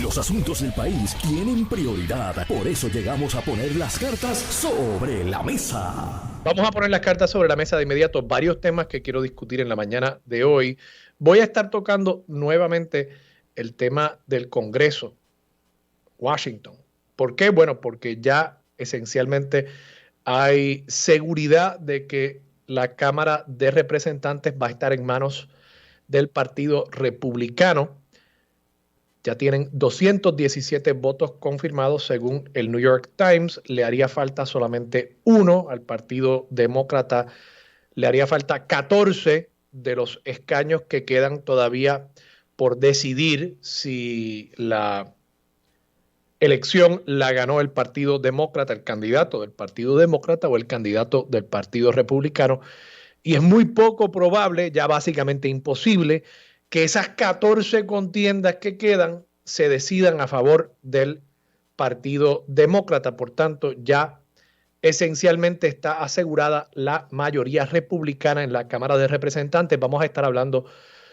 Los asuntos del país tienen prioridad. Por eso llegamos a poner las cartas sobre la mesa. Vamos a poner las cartas sobre la mesa de inmediato. Varios temas que quiero discutir en la mañana de hoy. Voy a estar tocando nuevamente el tema del Congreso, Washington. ¿Por qué? Bueno, porque ya esencialmente hay seguridad de que la Cámara de Representantes va a estar en manos del Partido Republicano. Ya tienen 217 votos confirmados según el New York Times. Le haría falta solamente uno al Partido Demócrata. Le haría falta 14 de los escaños que quedan todavía por decidir si la elección la ganó el Partido Demócrata, el candidato del Partido Demócrata o el candidato del Partido Republicano. Y es muy poco probable, ya básicamente imposible, que esas 14 contiendas que quedan se decidan a favor del Partido Demócrata. Por tanto, ya esencialmente está asegurada la mayoría republicana en la Cámara de Representantes. Vamos a estar hablando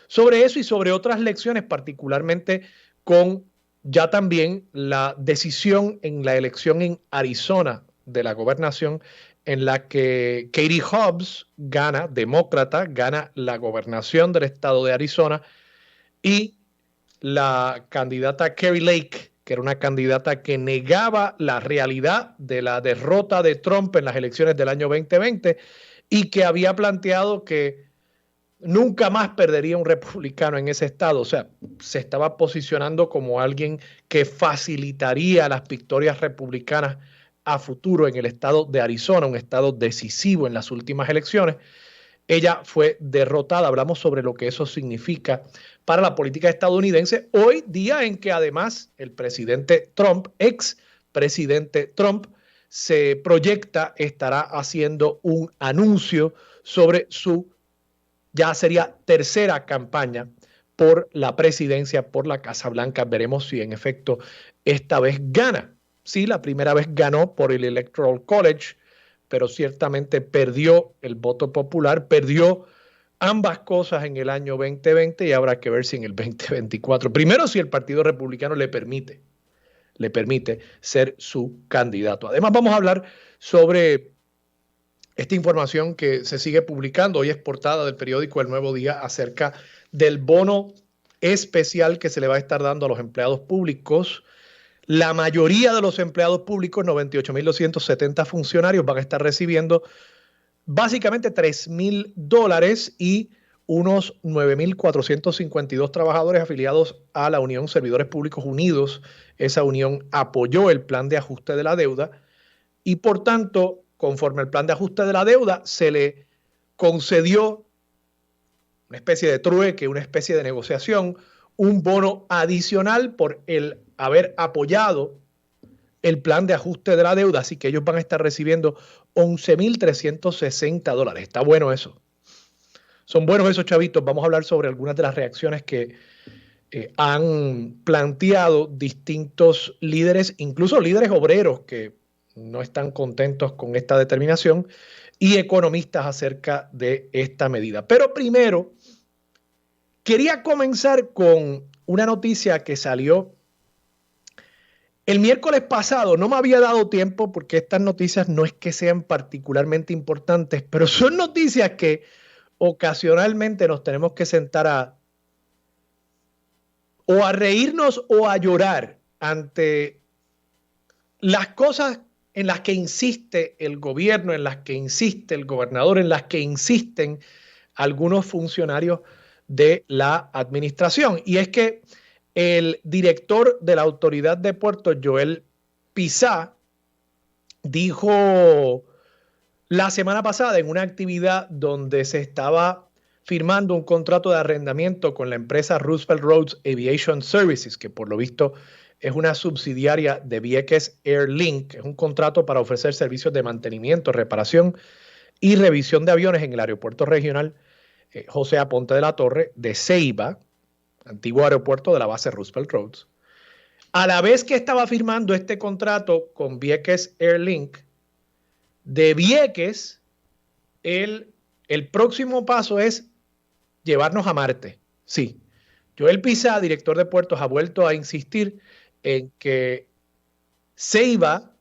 sobre eso y sobre otras lecciones, particularmente con ya también la decisión en la elección en Arizona de la gobernación, en la que Katie Hobbs gana, demócrata, gana la gobernación del estado de Arizona, y la candidata Kari Lake, que era una candidata que negaba la realidad de la derrota de Trump en las elecciones del año 2020 y que había planteado que nunca más perdería un republicano en ese estado. O sea, se estaba posicionando como alguien que facilitaría las victorias republicanas a futuro en el estado de Arizona, un estado decisivo en las últimas elecciones. Ella fue derrotada. Hablamos sobre lo que eso significa para la política estadounidense. Hoy día en que además el presidente Trump, ex presidente Trump, se proyecta estará haciendo un anuncio sobre su ya sería tercera campaña por la presidencia, por la Casa Blanca. Veremos si en efecto esta vez gana. Sí, la primera vez ganó por el Electoral College, pero ciertamente perdió el voto popular, perdió ambas cosas en el año 2020 y habrá que ver si en el 2024. Primero, si el Partido Republicano le permite ser su candidato. Además, vamos a hablar sobre esta información que se sigue publicando. Hoy es portada del periódico El Nuevo Día acerca del bono especial que se le va a estar dando a los empleados públicos. La mayoría de los empleados públicos, 98.270 funcionarios, van a estar recibiendo básicamente $3,000 y unos 9.452 trabajadores afiliados a la Unión Servidores Públicos Unidos. Esa unión apoyó el plan de ajuste de la deuda y por tanto, conforme al plan de ajuste de la deuda, se le concedió una especie de trueque, una especie de negociación, un bono adicional por el haber apoyado el plan de ajuste de la deuda, así que ellos van a estar recibiendo $11,360. Está bueno eso. Son buenos esos chavitos. Vamos a hablar sobre algunas de las reacciones que han planteado distintos líderes, incluso líderes obreros que no están contentos con esta determinación, y economistas acerca de esta medida. Pero primero, quería comenzar con una noticia que salió el miércoles pasado. No me había dado tiempo porque estas noticias no es que sean particularmente importantes, pero son noticias que ocasionalmente nos tenemos que sentar o a reírnos o a llorar ante las cosas en las que insiste el gobierno, en las que insiste el gobernador, en las que insisten algunos funcionarios de la administración. Y es que el director de la Autoridad de Puertos, Joel Pizá, dijo la semana pasada en una actividad donde se estaba firmando un contrato de arrendamiento con la empresa Roosevelt Roads Aviation Services, que por lo visto es una subsidiaria de Vieques Airlink. Es un contrato para ofrecer servicios de mantenimiento, reparación y revisión de aviones en el aeropuerto regional José Aponte de la Torre de Ceiba, antiguo aeropuerto de la base Roosevelt Roads. A la vez que estaba firmando este contrato con Vieques Airlink, de Vieques, el próximo paso es llevarnos a Marte. Sí, Joel Pizá, director de puertos, ha vuelto a insistir en que Ceiba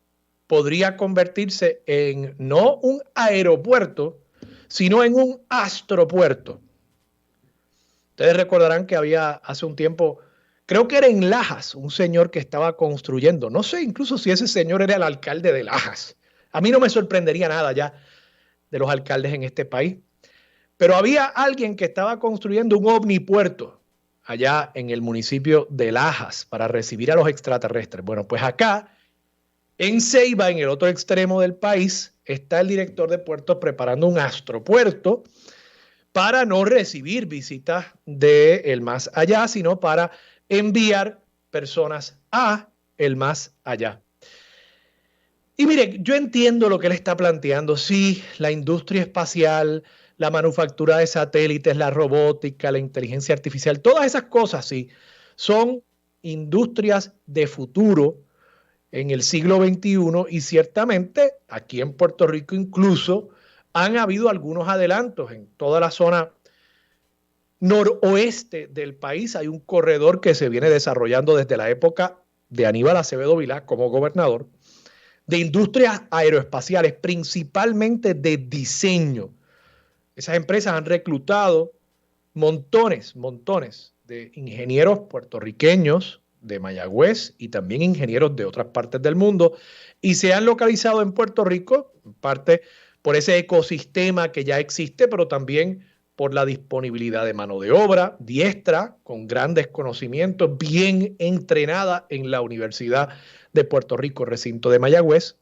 podría convertirse en no un aeropuerto, sino en un astropuerto. Ustedes recordarán que había hace un tiempo, creo que era en Lajas, un señor que estaba construyendo. No sé incluso si ese señor era el alcalde de Lajas. A mí no me sorprendería nada ya de los alcaldes en este país. Pero había alguien que estaba construyendo un omnipuerto allá en el municipio de Lajas para recibir a los extraterrestres. Bueno, pues acá, en Ceiba, en el otro extremo del país, está el director de puertos preparando un astropuerto para no recibir visitas del más allá, sino para enviar personas a el más allá. Y mire, yo entiendo lo que él está planteando. Sí, la industria espacial, la manufactura de satélites, la robótica, la inteligencia artificial, todas esas cosas, sí, son industrias de futuro en el siglo XXI y ciertamente aquí en Puerto Rico incluso han habido algunos adelantos en toda la zona noroeste del país. Hay un corredor que se viene desarrollando desde la época de Aníbal Acevedo Vilá como gobernador, de industrias aeroespaciales, principalmente de diseño. Esas empresas han reclutado montones de ingenieros puertorriqueños de Mayagüez y también ingenieros de otras partes del mundo y se han localizado en Puerto Rico, en parte por ese ecosistema que ya existe, pero también por la disponibilidad de mano de obra diestra, con grandes conocimientos, bien entrenada en la Universidad de Puerto Rico, recinto de Mayagüez,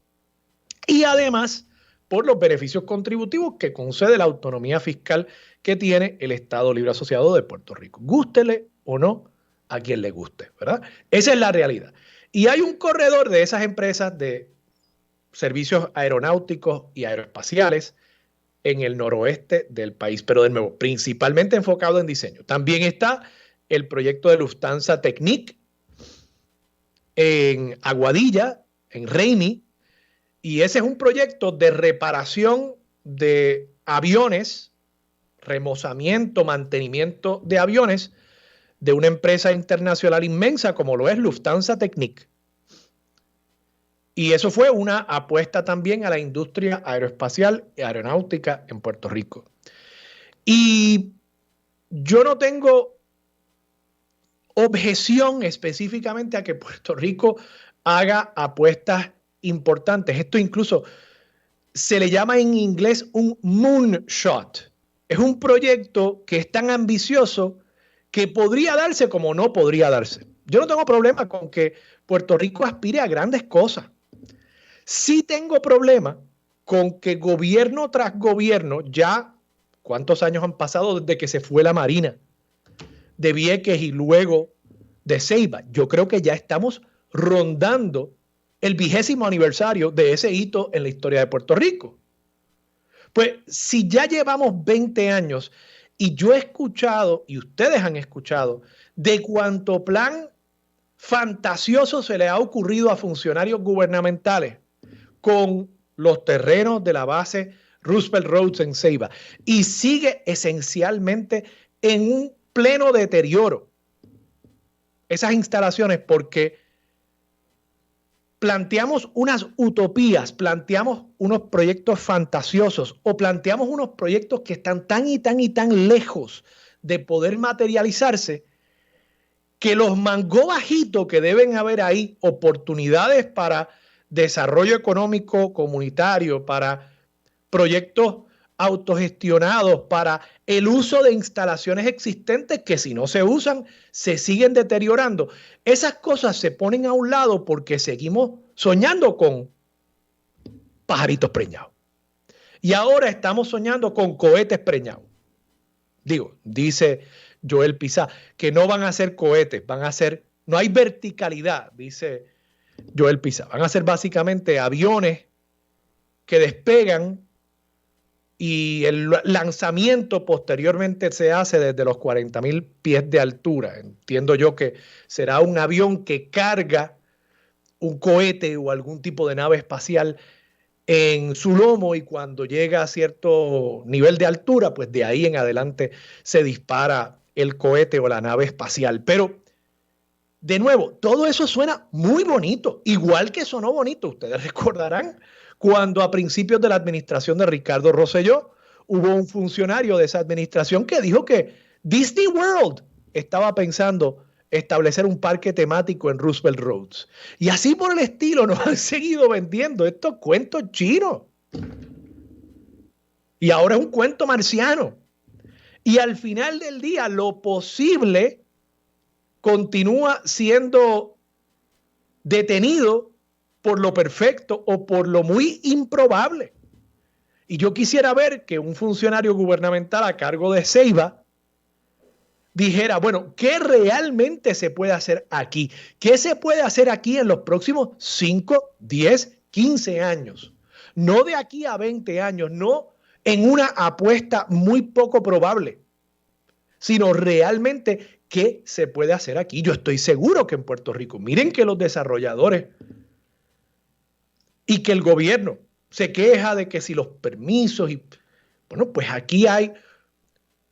y además por los beneficios contributivos que concede la autonomía fiscal que tiene el Estado Libre Asociado de Puerto Rico. Gústele o no a quien le guste, ¿verdad? Esa es la realidad. Y hay un corredor de esas empresas de servicios aeronáuticos y aeroespaciales en el noroeste del país, pero de nuevo, principalmente enfocado en diseño. También está el proyecto de Lufthansa Technik en Aguadilla, en Reimi, y ese es un proyecto de reparación de aviones, remozamiento, mantenimiento de aviones de una empresa internacional inmensa como lo es Lufthansa Technik. Y eso fue una apuesta también a la industria aeroespacial y aeronáutica en Puerto Rico. Y yo no tengo objeción específicamente a que Puerto Rico haga apuestas importantes. Esto incluso se le llama en inglés un moonshot. Es un proyecto que es tan ambicioso que podría darse como no podría darse. Yo no tengo problema con que Puerto Rico aspire a grandes cosas. Sí tengo problema con que gobierno tras gobierno, ya cuántos años han pasado desde que se fue la Marina de Vieques y luego de Ceiba. Yo creo que ya estamos rondando el 20º aniversario de ese hito en la historia de Puerto Rico. Pues si ya llevamos 20 años y yo he escuchado, y ustedes han escuchado, de cuánto plan fantasioso se le ha ocurrido a funcionarios gubernamentales con los terrenos de la base Roosevelt Roads en Ceiba, y sigue esencialmente en un pleno deterioro esas instalaciones porque planteamos unas utopías, planteamos unos proyectos fantasiosos o planteamos unos proyectos que están tan y tan lejos de poder materializarse que los mangó bajitos que deben haber ahí, oportunidades para desarrollo económico comunitario, para proyectos autogestionados, para el uso de instalaciones existentes que si no se usan se siguen deteriorando. Esas cosas se ponen a un lado porque seguimos soñando con pajaritos preñados. Y ahora estamos soñando con cohetes preñados. Dice Joel Pizá, que no van a ser cohetes, van a ser, no hay verticalidad, dice Joel Pizá. Van a ser básicamente aviones que despegan y el lanzamiento posteriormente se hace desde los 40,000 pies de altura. Entiendo yo que será un avión que carga un cohete o algún tipo de nave espacial en su lomo y cuando llega a cierto nivel de altura, pues de ahí en adelante se dispara el cohete o la nave espacial. Pero de nuevo, todo eso suena muy bonito, igual que sonó bonito. Ustedes recordarán cuando a principios de la administración de Ricardo Rosselló hubo un funcionario de esa administración que dijo que Disney World estaba pensando establecer un parque temático en Roosevelt Roads. Y así por el estilo nos han seguido vendiendo estos cuentos chinos. Y ahora es un cuento marciano. Y al final del día, lo posible continúa siendo detenido por lo perfecto o por lo muy improbable. Y yo quisiera ver que un funcionario gubernamental a cargo de Ceiba dijera, bueno, ¿qué realmente se puede hacer aquí? ¿Qué se puede hacer aquí en los próximos 5, 10, 15 años? No de aquí a 20 años, no en una apuesta muy poco probable, sino realmente qué se puede hacer aquí. Yo estoy seguro que en Puerto Rico, miren que los desarrolladores y que el gobierno se queja de que si los permisos y bueno, pues aquí hay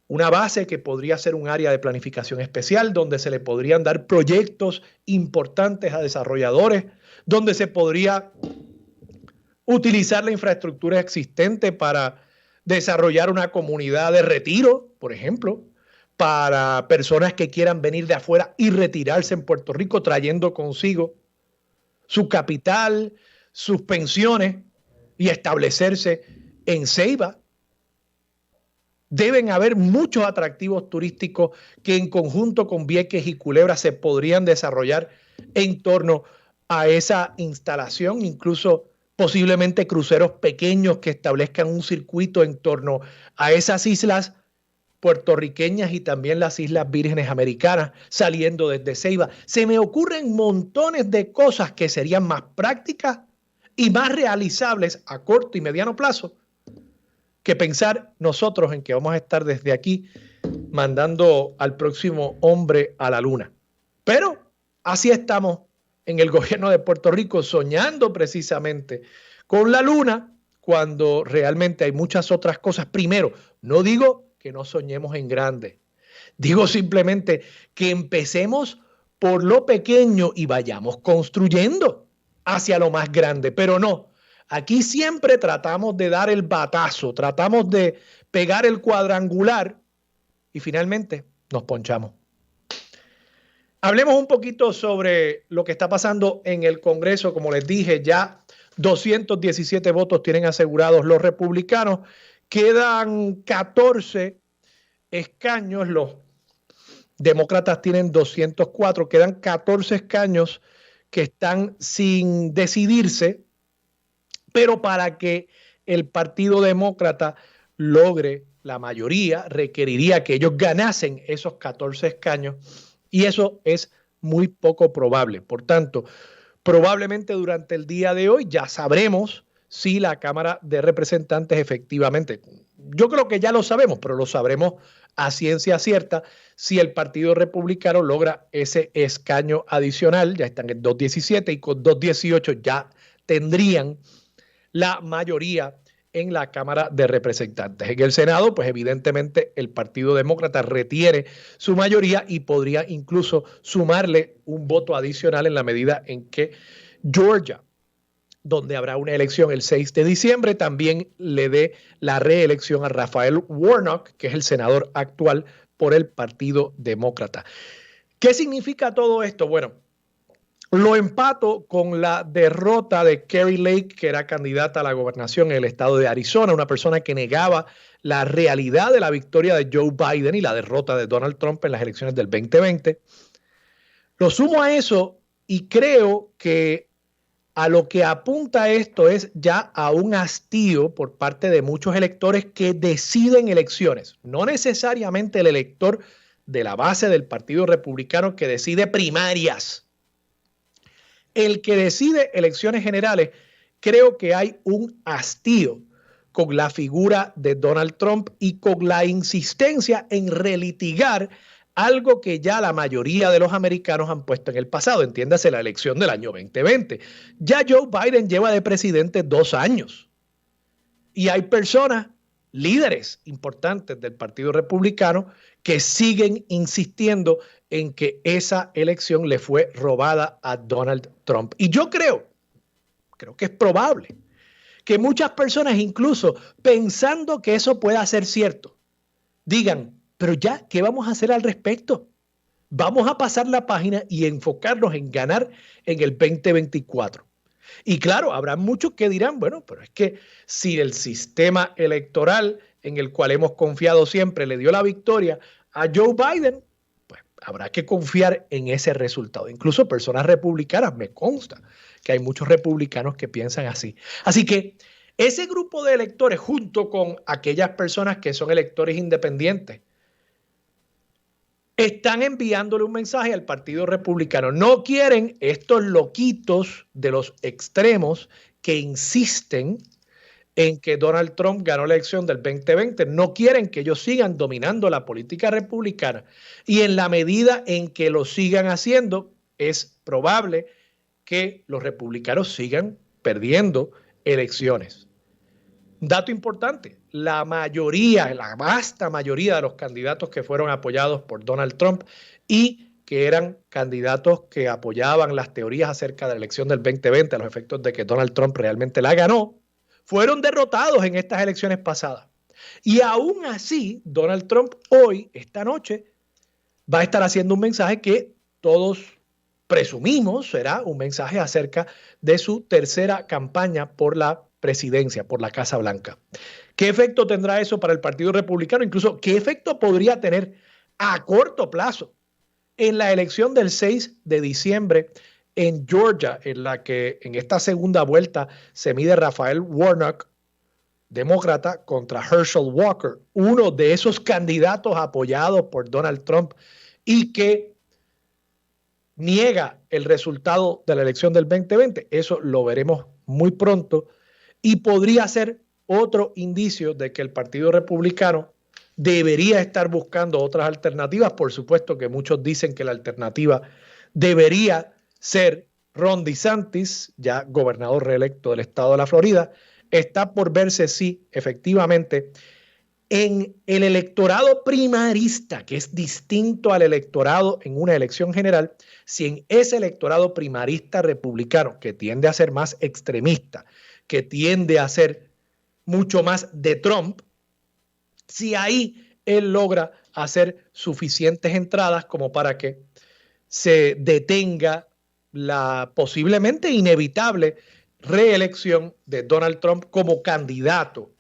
una base que podría ser un área de planificación especial donde se le podrían dar proyectos importantes a desarrolladores, donde se podría utilizar la infraestructura existente para desarrollar una comunidad de retiro, por ejemplo, para personas que quieran venir de afuera y retirarse en Puerto Rico trayendo consigo su capital, sus pensiones y establecerse en Ceiba. Deben haber muchos atractivos turísticos que en conjunto con Vieques y Culebra se podrían desarrollar en torno a esa instalación, incluso posiblemente cruceros pequeños que establezcan un circuito en torno a esas islas puertorriqueñas y también las Islas Vírgenes Americanas saliendo desde Ceiba. Se me ocurren montones de cosas que serían más prácticas y más realizables a corto y mediano plazo que pensar nosotros en que vamos a estar desde aquí mandando al próximo hombre a la luna. Pero así estamos en el gobierno de Puerto Rico soñando precisamente con la luna cuando realmente hay muchas otras cosas. Primero, no digo que no soñemos en grande, digo simplemente que empecemos por lo pequeño y vayamos construyendo hacia lo más grande, pero no. Aquí siempre tratamos de dar el batazo, tratamos de pegar el cuadrangular y finalmente nos ponchamos. Hablemos un poquito sobre lo que está pasando en el Congreso. Como les dije, ya 217 votos tienen asegurados los republicanos. Quedan 14 escaños, los demócratas tienen 204, quedan 14 escaños que están sin decidirse. Pero para que el Partido Demócrata logre la mayoría, requeriría que ellos ganasen esos 14 escaños y eso es muy poco probable. Por tanto, probablemente durante el día de hoy ya sabremos si la Cámara de Representantes efectivamente, yo creo que ya lo sabemos, pero lo sabremos a ciencia cierta si el Partido Republicano logra ese escaño adicional. Ya están en 217 y con 218 ya tendrían la mayoría en la Cámara de Representantes. En el Senado, pues evidentemente el Partido Demócrata retiene su mayoría y podría incluso sumarle un voto adicional en la medida en que Georgia, donde habrá una elección el 6 de diciembre, también le dé la reelección a Raphael Warnock, que es el senador actual por el Partido Demócrata. ¿Qué significa todo esto? Bueno, lo empato con la derrota de Kari Lake, que era candidata a la gobernación en el estado de Arizona, una persona que negaba la realidad de la victoria de Joe Biden y la derrota de Donald Trump en las elecciones del 2020. Lo sumo a eso y creo que a lo que apunta esto es ya a un hastío por parte de muchos electores que deciden elecciones, no necesariamente el elector de la base del Partido Republicano que decide primarias. El que decide elecciones generales, creo que hay un hastío con la figura de Donald Trump y con la insistencia en relitigar algo que ya la mayoría de los americanos han puesto en el pasado, entiéndase la elección del año 2020. Ya Joe Biden lleva de presidente 2 años y hay personas, líderes importantes del Partido Republicano, que siguen insistiendo en que esa elección le fue robada a Donald Trump. Y yo creo que es probable que muchas personas, incluso pensando que eso pueda ser cierto, digan, pero ya, ¿qué vamos a hacer al respecto? Vamos a pasar la página y enfocarnos en ganar en el 2024. Y claro, habrá muchos que dirán, bueno, pero es que si el sistema electoral en el cual hemos confiado siempre le dio la victoria a Joe Biden, pues habrá que confiar en ese resultado. Incluso personas republicanas, me consta que hay muchos republicanos que piensan así. Así que ese grupo de electores, junto con aquellas personas que son electores independientes, están enviándole un mensaje al Partido Republicano. No quieren estos loquitos de los extremos que insisten en que Donald Trump ganó la elección del 2020. No quieren que ellos sigan dominando la política republicana. Y en la medida en que lo sigan haciendo, es probable que los republicanos sigan perdiendo elecciones. Dato importante, la vasta mayoría de los candidatos que fueron apoyados por Donald Trump y que eran candidatos que apoyaban las teorías acerca de la elección del 2020, a los efectos de que Donald Trump realmente la ganó, fueron derrotados en estas elecciones pasadas. Y aún así, Donald Trump hoy, esta noche, va a estar haciendo un mensaje que todos presumimos será un mensaje acerca de su tercera campaña por la presidencia, por la Casa Blanca. ¿Qué efecto tendrá eso para el Partido Republicano? Incluso, ¿qué efecto podría tener a corto plazo en la elección del 6 de diciembre en Georgia, en la que en esta segunda vuelta se mide Raphael Warnock, demócrata, contra Herschel Walker, uno de esos candidatos apoyados por Donald Trump y que niega el resultado de la elección del 2020? Eso lo veremos muy pronto. Y podría ser otro indicio de que el Partido Republicano debería estar buscando otras alternativas. Por supuesto que muchos dicen que la alternativa debería ser Ron DeSantis, ya gobernador reelecto del estado de la Florida. Está por verse si efectivamente en el electorado primarista, que es distinto al electorado en una elección general, si en ese electorado primarista republicano, que tiende a ser más extremista, que tiende a ser mucho más de Trump, si ahí él logra hacer suficientes entradas como para que se detenga la posiblemente inevitable reelección de Donald Trump como candidato,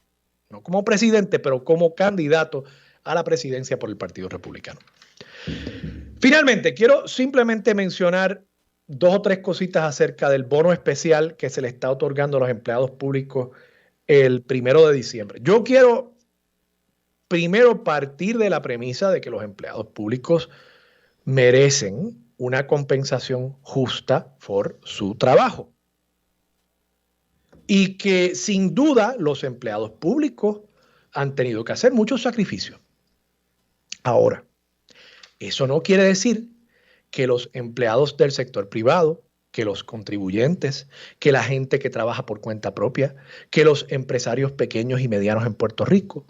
no como presidente, pero como candidato a la presidencia por el Partido Republicano. Finalmente, quiero simplemente mencionar dos o tres cositas acerca del bono especial que se le está otorgando a los empleados públicos el 1 de diciembre. Yo quiero primero partir de la premisa de que los empleados públicos merecen una compensación justa por su trabajo. Y que sin duda los empleados públicos han tenido que hacer muchos sacrificios. Ahora, eso no quiere decir que los empleados del sector privado, que los contribuyentes, que la gente que trabaja por cuenta propia, que los empresarios pequeños y medianos en Puerto Rico,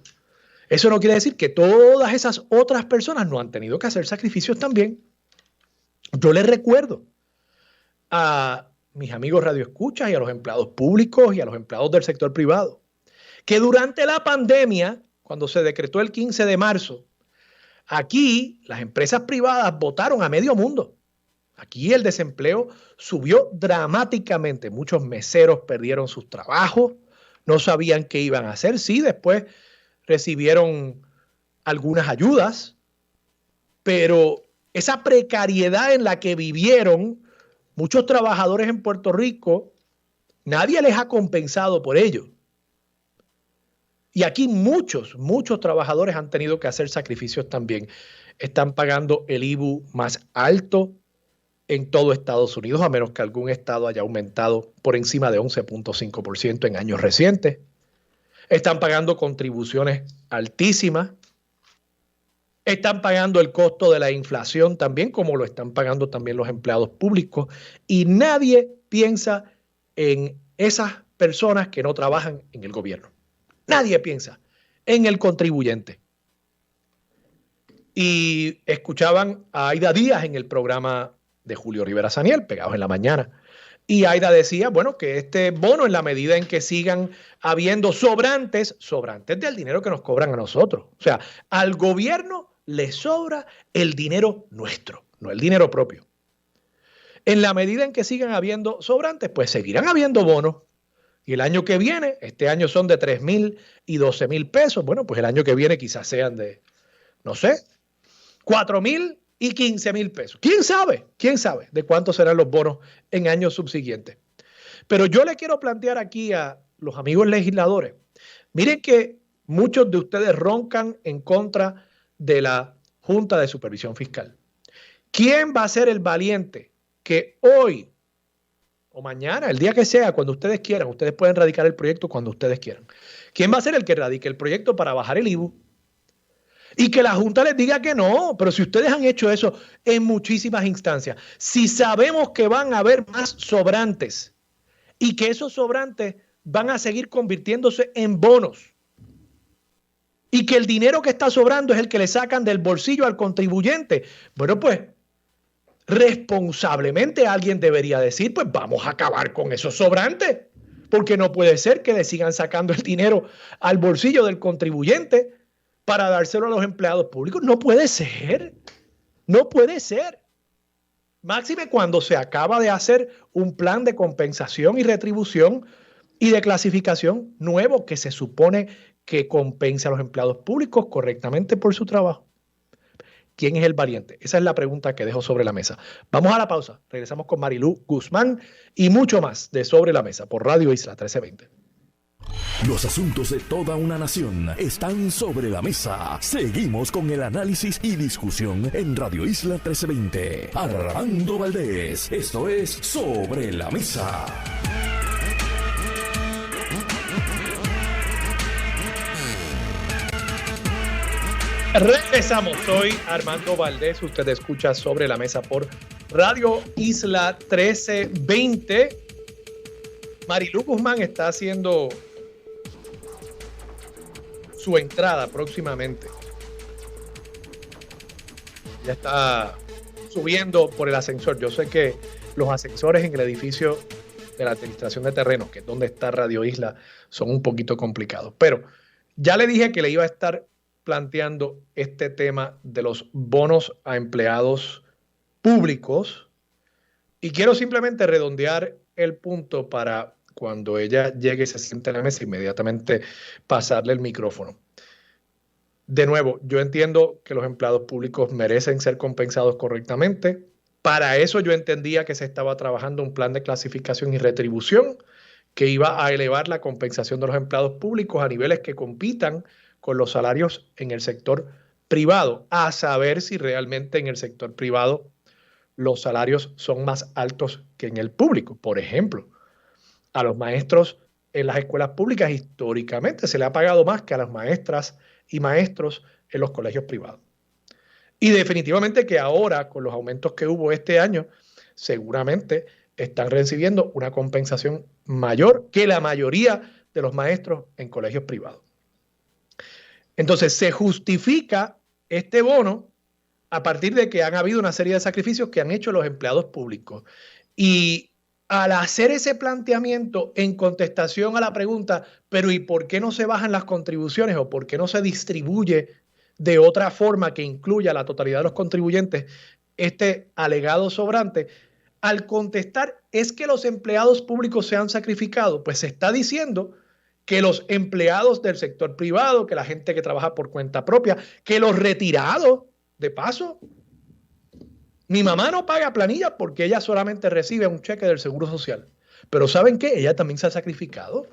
eso no quiere decir que todas esas otras personas no han tenido que hacer sacrificios también. Yo les recuerdo a mis amigos radioescuchas y a los empleados públicos y a los empleados del sector privado que durante la pandemia, cuando se decretó el 15 de marzo, aquí las empresas privadas votaron a medio mundo. Aquí el desempleo subió dramáticamente. Muchos meseros perdieron sus trabajos, no sabían qué iban a hacer. Sí, después recibieron algunas ayudas, pero esa precariedad en la que vivieron muchos trabajadores en Puerto Rico, nadie les ha compensado por ello. Y aquí muchos trabajadores han tenido que hacer sacrificios también. Están pagando el IBU más alto en todo Estados Unidos, a menos que algún estado haya aumentado por encima de 11.5% en años recientes. Están pagando contribuciones altísimas. Están pagando el costo de la inflación también, como lo están pagando también los empleados públicos. Y nadie piensa en esas personas que no trabajan en el gobierno. Nadie piensa en el contribuyente. y escuchaban a Aida Díaz en el programa de Julio Rivera Saniel, Pegados en la Mañana. Y Aida decía, bueno, que este bono, en la medida en que sigan habiendo sobrantes del dinero que nos cobran a nosotros. O sea, al gobierno le sobra el dinero nuestro, no el dinero propio. En la medida en que sigan habiendo sobrantes, pues seguirán habiendo bonos. Y el año que viene, este año son de 3,000 y 12,000 pesos. Bueno, pues el año que viene quizás sean de, no sé, 4,000 y 15,000 pesos. ¿Quién sabe? ¿Quién sabe de cuántos serán los bonos en años subsiguientes? Pero yo le quiero plantear aquí a los amigos legisladores. Miren que muchos de ustedes roncan en contra de la Junta de Supervisión Fiscal. ¿Quién va a ser el valiente que hoy o mañana, el día que sea, cuando ustedes quieran, ustedes pueden radicar el proyecto cuando ustedes quieran? ¿Quién va a ser el que radique el proyecto para bajar el IVU? Y que la Junta les diga que no, pero si ustedes han hecho eso en muchísimas instancias, si sabemos que van a haber más sobrantes y que esos sobrantes van a seguir convirtiéndose en bonos y que el dinero que está sobrando es el que le sacan del bolsillo al contribuyente, bueno, pues responsablemente alguien debería decir, pues vamos a acabar con esos sobrantes, porque no puede ser que le sigan sacando el dinero al bolsillo del contribuyente para dárselo a los empleados públicos. No puede ser. No puede ser. Máxime cuando se acaba de hacer un plan de compensación y retribución y de clasificación nuevo que se supone que compensa a los empleados públicos correctamente por su trabajo. ¿Quién es el valiente? Esa es la pregunta que dejo sobre la mesa. Vamos a la pausa. Regresamos con Marilú Guzmán y mucho más de Sobre la Mesa por Radio Isla 1320. Los asuntos de toda una nación están sobre la mesa. Seguimos con el análisis y discusión en Radio Isla 1320. Armando Valdés, esto es Sobre la Mesa. Regresamos, soy Armando Valdés, usted escucha Sobre la Mesa por Radio Isla 1320. Marilú Guzmán está haciendo su entrada próximamente. Ya está subiendo por el ascensor. Yo sé que los ascensores en el edificio de la Administración de Terrenos, que es donde está Radio Isla, son un poquito complicados. Pero ya le dije que le iba a estar planteando este tema de los bonos a empleados públicos y quiero simplemente redondear el punto para cuando ella llegue y se siente en la mesa inmediatamente pasarle el micrófono. De nuevo, yo entiendo que los empleados públicos merecen ser compensados correctamente. Para eso yo entendía que se estaba trabajando un plan de clasificación y retribución que iba a elevar la compensación de los empleados públicos a niveles que compitan con los salarios en el sector privado, a saber si realmente en el sector privado los salarios son más altos que en el público. Por ejemplo, a los maestros en las escuelas públicas históricamente se le ha pagado más que a las maestras y maestros en los colegios privados. Y definitivamente que ahora, con los aumentos que hubo este año, seguramente están recibiendo una compensación mayor que la mayoría de los maestros en colegios privados. Entonces, se justifica este bono a partir de que han habido una serie de sacrificios que han hecho los empleados públicos. Y al hacer ese planteamiento en contestación a la pregunta, pero ¿y por qué no se bajan las contribuciones o por qué no se distribuye de otra forma que incluya la totalidad de los contribuyentes este alegado sobrante? Al contestar, ¿es que los empleados públicos se han sacrificado? Pues se está diciendo que los empleados del sector privado, que la gente que trabaja por cuenta propia, que los retirados, de paso. Mi mamá no paga planilla porque ella solamente recibe un cheque del Seguro Social. Pero ¿saben qué? Ella también se ha sacrificado.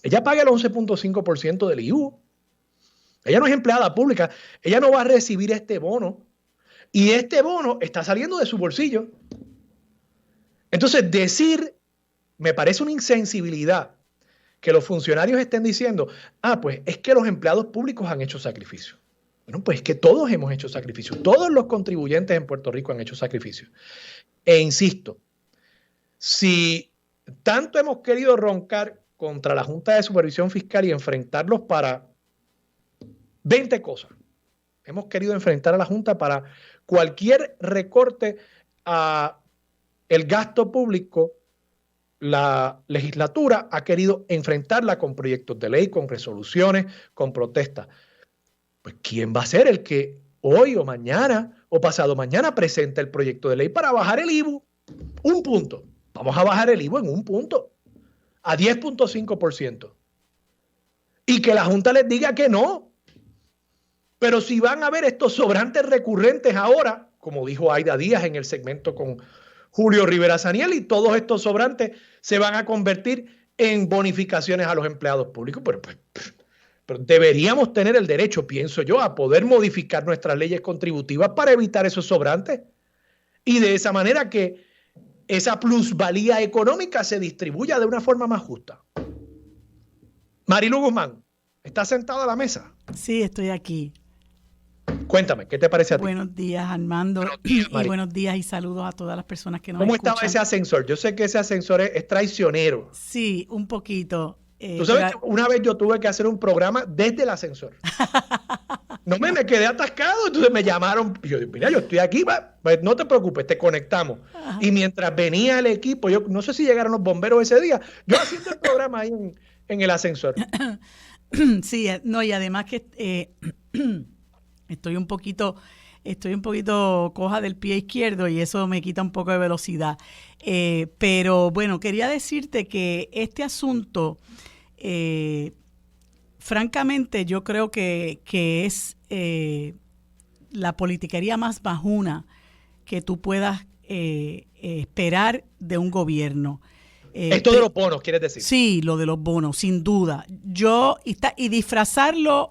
Ella paga el 11.5% del IVU. Ella no es empleada pública. Ella no va a recibir este bono. Y este bono está saliendo de su bolsillo. Entonces, decir, me parece una insensibilidad que los funcionarios estén diciendo, pues es que los empleados públicos han hecho sacrificios. Bueno, pues es que todos hemos hecho sacrificios. Todos los contribuyentes en Puerto Rico han hecho sacrificios. E insisto, si tanto hemos querido roncar contra la Junta de Supervisión Fiscal y enfrentarlos para 20 cosas, hemos querido enfrentar a la Junta para cualquier recorte a el gasto público. La legislatura ha querido enfrentarla con proyectos de ley, con resoluciones, con protestas. Pues ¿quién va a ser el que hoy o mañana o pasado mañana presente el proyecto de ley para bajar el IVU? Un punto. Vamos a bajar el IVU en un punto, a 10.5%. Y que la Junta les diga que no. Pero si van a ver estos sobrantes recurrentes ahora, como dijo Aida Díaz en el segmento con Julio Rivera Saniel, y todos estos sobrantes se van a convertir en bonificaciones a los empleados públicos. Pero deberíamos tener el derecho, pienso yo, a poder modificar nuestras leyes contributivas para evitar esos sobrantes. Y de esa manera que esa plusvalía económica se distribuya de una forma más justa. Marilu Guzmán, ¿estás sentada a la mesa? Sí, estoy aquí. Cuéntame, ¿qué te parece a ti? Buenos días, Armando. Buenos días, y buenos días y saludos a todas las personas que nos ¿Cómo escuchan. estaba ese ascensor? Yo sé que ese ascensor es traicionero. Sí, un poquito. Tú sabes que una vez yo tuve que hacer un programa desde el ascensor. No me quedé atascado, entonces me llamaron. Y yo dije, mira, yo estoy aquí, pues no te preocupes, te conectamos. Ajá. Y mientras venía el equipo, yo no sé si llegaron los bomberos ese día, yo haciendo el programa ahí en el ascensor. Sí, no, y además que estoy un poquito coja del pie izquierdo y eso me quita un poco de velocidad. Pero bueno, quería decirte que este asunto, francamente, yo creo que es la politiquería más bajuna que tú puedas esperar de un gobierno. Esto de los bonos, ¿quieres decir? Sí, lo de los bonos, sin duda. Y disfrazarlo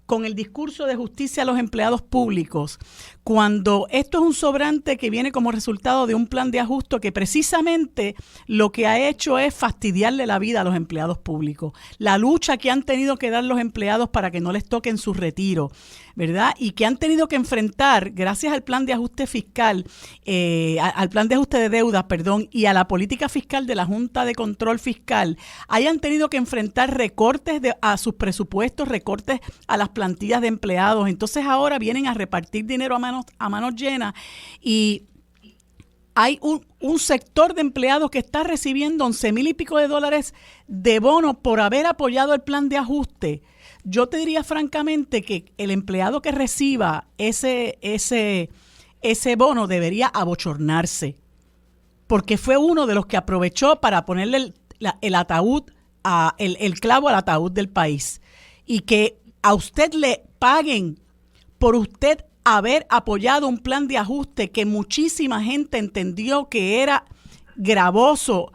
con el discurso de justicia a los empleados públicos, cuando esto es un sobrante que viene como resultado de un plan de ajuste que precisamente lo que ha hecho es fastidiarle la vida a los empleados públicos. La lucha que han tenido que dar los empleados para que no les toquen su retiro, ¿verdad? Y que han tenido que enfrentar, gracias al plan de ajuste fiscal, al plan de ajuste de deudas, y a la política fiscal de la Junta de Control Fiscal, hayan tenido que enfrentar recortes a sus presupuestos, recortes a las plantillas de empleados. Entonces ahora vienen a repartir dinero a manos llenas y hay un sector de empleados que está recibiendo 11,000 y pico de dólares de bonos por haber apoyado el plan de ajuste. Yo te diría francamente que el empleado que reciba ese bono debería abochornarse, porque fue uno de los que aprovechó para ponerle el ataúd, el clavo al ataúd del país. Y que a usted le paguen por usted haber apoyado un plan de ajuste que muchísima gente entendió que era gravoso,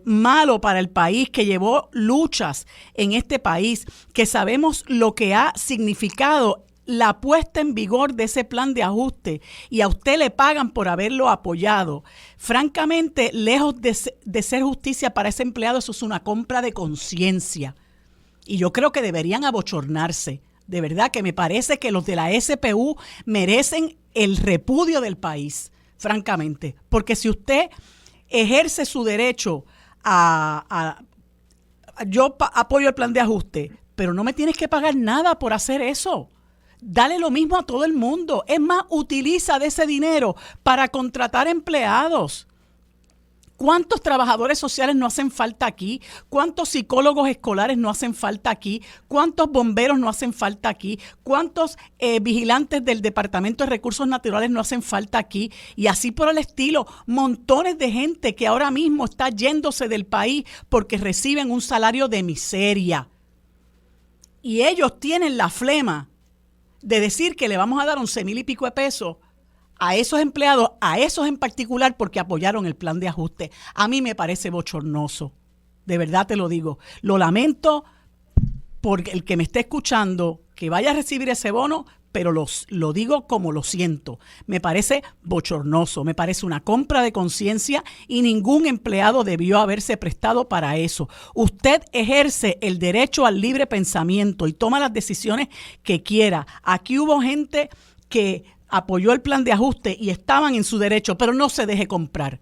malo para el país, que llevó luchas en este país, que sabemos lo que ha significado la puesta en vigor de ese plan de ajuste, y a usted le pagan por haberlo apoyado. Francamente, lejos de ser justicia para ese empleado, eso es una compra de conciencia. Y yo creo que deberían abochornarse. De verdad que me parece que los de la SPU merecen el repudio del país, francamente. Porque si usted ejerce su derecho yo apoyo el plan de ajuste, pero no me tienes que pagar nada por hacer eso. Dale lo mismo a todo el mundo. Es más, utiliza de ese dinero para contratar empleados. ¿Cuántos trabajadores sociales no hacen falta aquí? ¿Cuántos psicólogos escolares no hacen falta aquí? ¿Cuántos bomberos no hacen falta aquí? ¿Cuántos vigilantes del Departamento de Recursos Naturales no hacen falta aquí? Y así por el estilo, montones de gente que ahora mismo está yéndose del país porque reciben un salario de miseria. Y ellos tienen la flema de decir que le vamos a dar 11,000 y pico de pesos a esos empleados, a esos en particular, porque apoyaron el plan de ajuste. A mí me parece bochornoso. De verdad te lo digo. Lo lamento por el que me esté escuchando que vaya a recibir ese bono, pero lo digo como lo siento. Me parece bochornoso, me parece una compra de conciencia y ningún empleado debió haberse prestado para eso. Usted ejerce el derecho al libre pensamiento y toma las decisiones que quiera. Aquí hubo gente que apoyó el plan de ajuste y estaban en su derecho, pero no se deje comprar.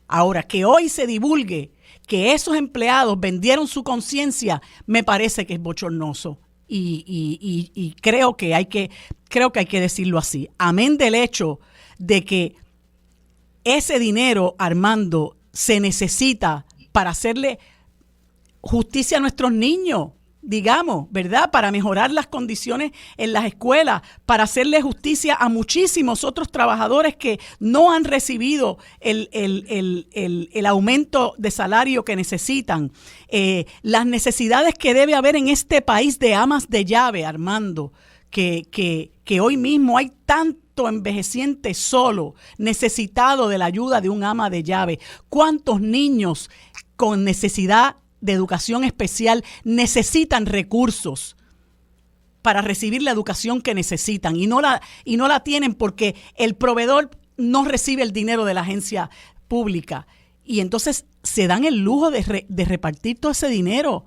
Ahora, que hoy se divulgue que esos empleados vendieron su conciencia, me parece que es bochornoso. y creo que hay que decirlo así. Amén del hecho de que ese dinero, Armando, se necesita para hacerle justicia a nuestros niños, digamos, ¿verdad? Para mejorar las condiciones en las escuelas, para hacerle justicia a muchísimos otros trabajadores que no han recibido el aumento de salario que necesitan. Las necesidades que debe haber en este país de amas de llave, Armando, que hoy mismo hay tanto envejeciente solo, necesitado de la ayuda de un ama de llave. ¿Cuántos niños con necesidad de educación especial necesitan recursos para recibir la educación que necesitan y no la tienen porque el proveedor no recibe el dinero de la agencia pública? Y entonces se dan el lujo de repartir todo ese dinero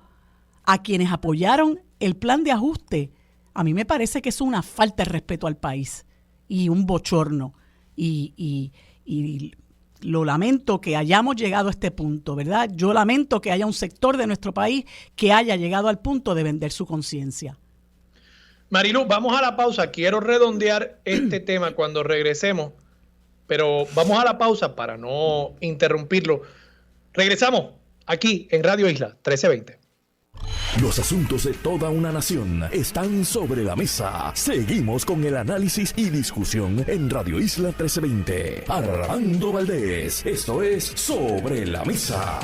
a quienes apoyaron el plan de ajuste. A mí me parece que es una falta de respeto al país y un bochorno. Y lo lamento que hayamos llegado a este punto, ¿verdad? Yo lamento que haya un sector de nuestro país que haya llegado al punto de vender su conciencia. Marilu, vamos a la pausa. Quiero redondear este tema cuando regresemos, pero vamos a la pausa para no interrumpirlo. Regresamos aquí en Radio Isla 1320. Los asuntos de toda una nación están sobre la mesa. Seguimos con el análisis y discusión en Radio Isla 1320. Armando Valdés, esto es Sobre la Mesa.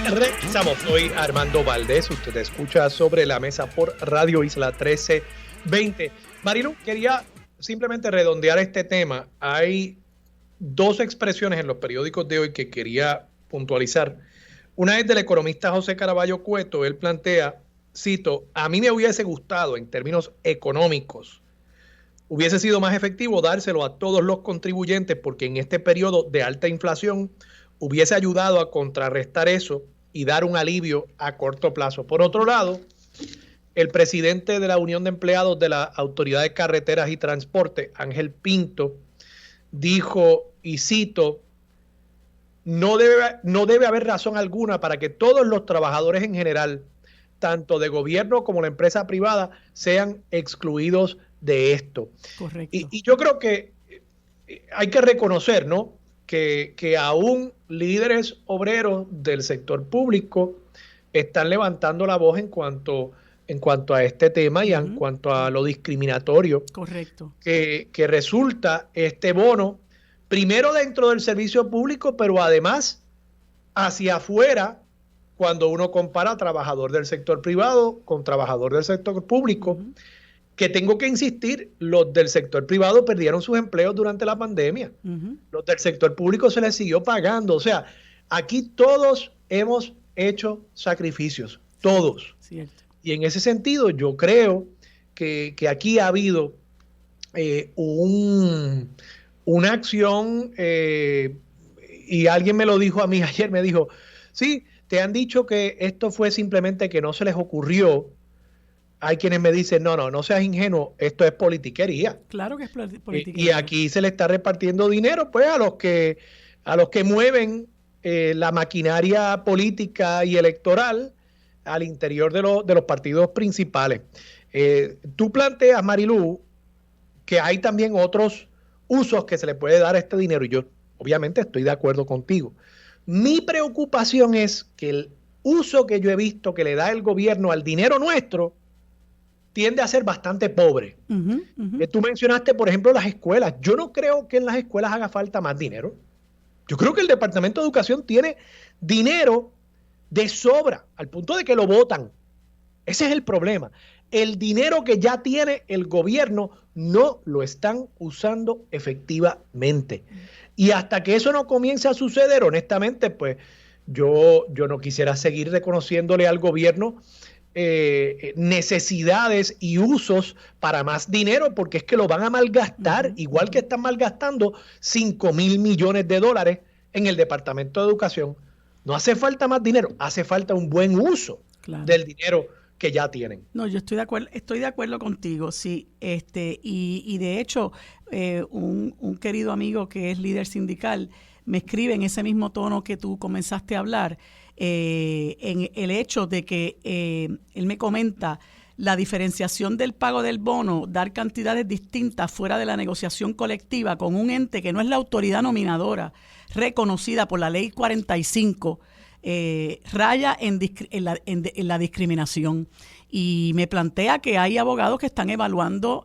Regresamos, soy Armando Valdés. Usted escucha Sobre la Mesa por Radio Isla 1320. Marilu, quería simplemente redondear este tema. Hay dos expresiones en los periódicos de hoy que quería puntualizar. Una es del economista José Caraballo Cueto. Él plantea, cito, a mí me hubiese gustado en términos económicos, hubiese sido más efectivo dárselo a todos los contribuyentes porque en este periodo de alta inflación hubiese ayudado a contrarrestar eso y dar un alivio a corto plazo. Por otro lado, el presidente de la Unión de Empleados de la Autoridad de Carreteras y Transporte, Ángel Pinto, dijo, y cito, no debe haber razón alguna para que todos los trabajadores en general, tanto de gobierno como la empresa privada, sean excluidos de esto. Correcto. Y yo creo que hay que reconocer, ¿no?, que aún líderes obreros del sector público están levantando la voz en cuanto a este tema y en cuanto a lo discriminatorio. Correcto. Que resulta este bono, primero dentro del servicio público, pero además hacia afuera, cuando uno compara trabajador del sector privado con trabajador del sector público, que tengo que insistir, los del sector privado perdieron sus empleos durante la pandemia. Los del sector público se les siguió pagando. O sea, aquí todos hemos hecho sacrificios, todos. Cierto. Y en ese sentido yo creo que aquí ha habido una acción, y alguien me lo dijo a mí ayer, me dijo, sí, te han dicho que esto fue simplemente que no se les ocurrió. Hay quienes me dicen, no seas ingenuo, esto es politiquería. Claro que es politiquería. Y aquí se le está repartiendo dinero pues a los que mueven la maquinaria política y electoral al interior de los partidos principales. Tú planteas, Marilu, que hay también otros usos que se le puede dar a este dinero, y yo obviamente estoy de acuerdo contigo. Mi preocupación es que el uso que yo he visto que le da el gobierno al dinero nuestro tiende a ser bastante pobre. Tú mencionaste, por ejemplo, las escuelas. Yo no creo que en las escuelas haga falta más dinero. Yo creo que el Departamento de Educación tiene dinero de sobra, al punto de que lo botan. Ese es el problema. El dinero que ya tiene el gobierno no lo están usando efectivamente. Y hasta que eso no comience a suceder, honestamente, pues yo no quisiera seguir reconociéndole al gobierno necesidades y usos para más dinero, porque es que lo van a malgastar, igual que están malgastando 5,000 millones de dólares en el Departamento de Educación. No hace falta más dinero, hace falta un buen uso del dinero que ya tienen. No, yo estoy de acuerdo contigo, sí. Y de hecho, un querido amigo que es líder sindical me escribe en ese mismo tono que tú comenzaste a hablar, en el hecho de que él me comenta la diferenciación del pago del bono, dar cantidades distintas fuera de la negociación colectiva con un ente que no es la autoridad nominadora reconocida por la ley 45, raya en la discriminación. Y me plantea que hay abogados que están evaluando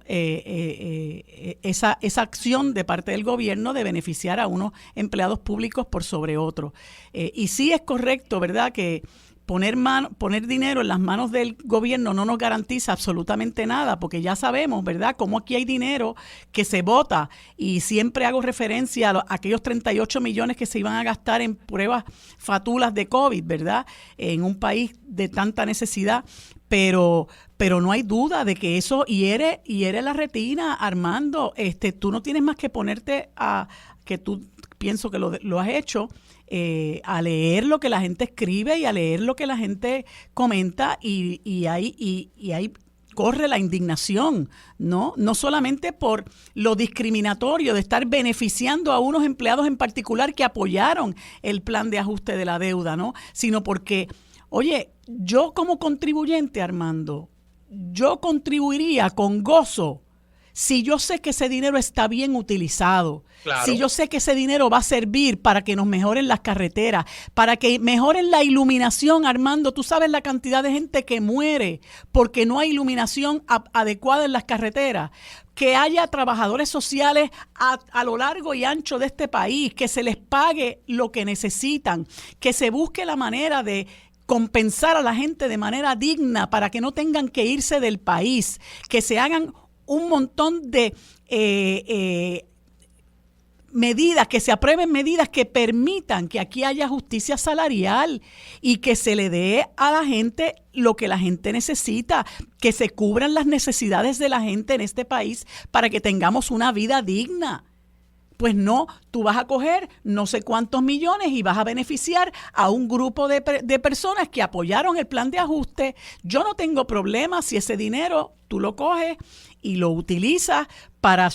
esa acción de parte del gobierno de beneficiar a unos empleados públicos por sobre otros. Y sí es correcto, ¿verdad?, que poner dinero en las manos del gobierno no nos garantiza absolutamente nada, porque ya sabemos, ¿verdad?, cómo aquí hay dinero que se bota, y siempre hago referencia a aquellos 38 millones que se iban a gastar en pruebas fatulas de COVID, ¿verdad?, en un país de tanta necesidad, pero no hay duda de que eso hiere la retina, Armando. Tú no tienes más que ponerte que tú pienso que lo has hecho, a leer lo que la gente escribe y a leer lo que la gente comenta, y ahí corre la indignación, ¿no? No solamente por lo discriminatorio de estar beneficiando a unos empleados en particular que apoyaron el plan de ajuste de la deuda, ¿no?, sino porque, oye, yo como contribuyente, Armando, yo contribuiría con gozo si yo sé que ese dinero está bien utilizado, claro, si yo sé que ese dinero va a servir para que nos mejoren las carreteras, para que mejoren la iluminación. Armando, tú sabes la cantidad de gente que muere porque no hay iluminación adecuada en las carreteras, que haya trabajadores sociales a lo largo y ancho de este país, que se les pague lo que necesitan, que se busque la manera de compensar a la gente de manera digna para que no tengan que irse del país, que se hagan un montón de medidas, que se aprueben medidas que permitan que aquí haya justicia salarial y que se le dé a la gente lo que la gente necesita, que se cubran las necesidades de la gente en este país para que tengamos una vida digna. Pues no, tú vas a coger no sé cuántos millones y vas a beneficiar a un grupo de personas que apoyaron el plan de ajuste. Yo no tengo problema si ese dinero tú lo coges y lo utilizas para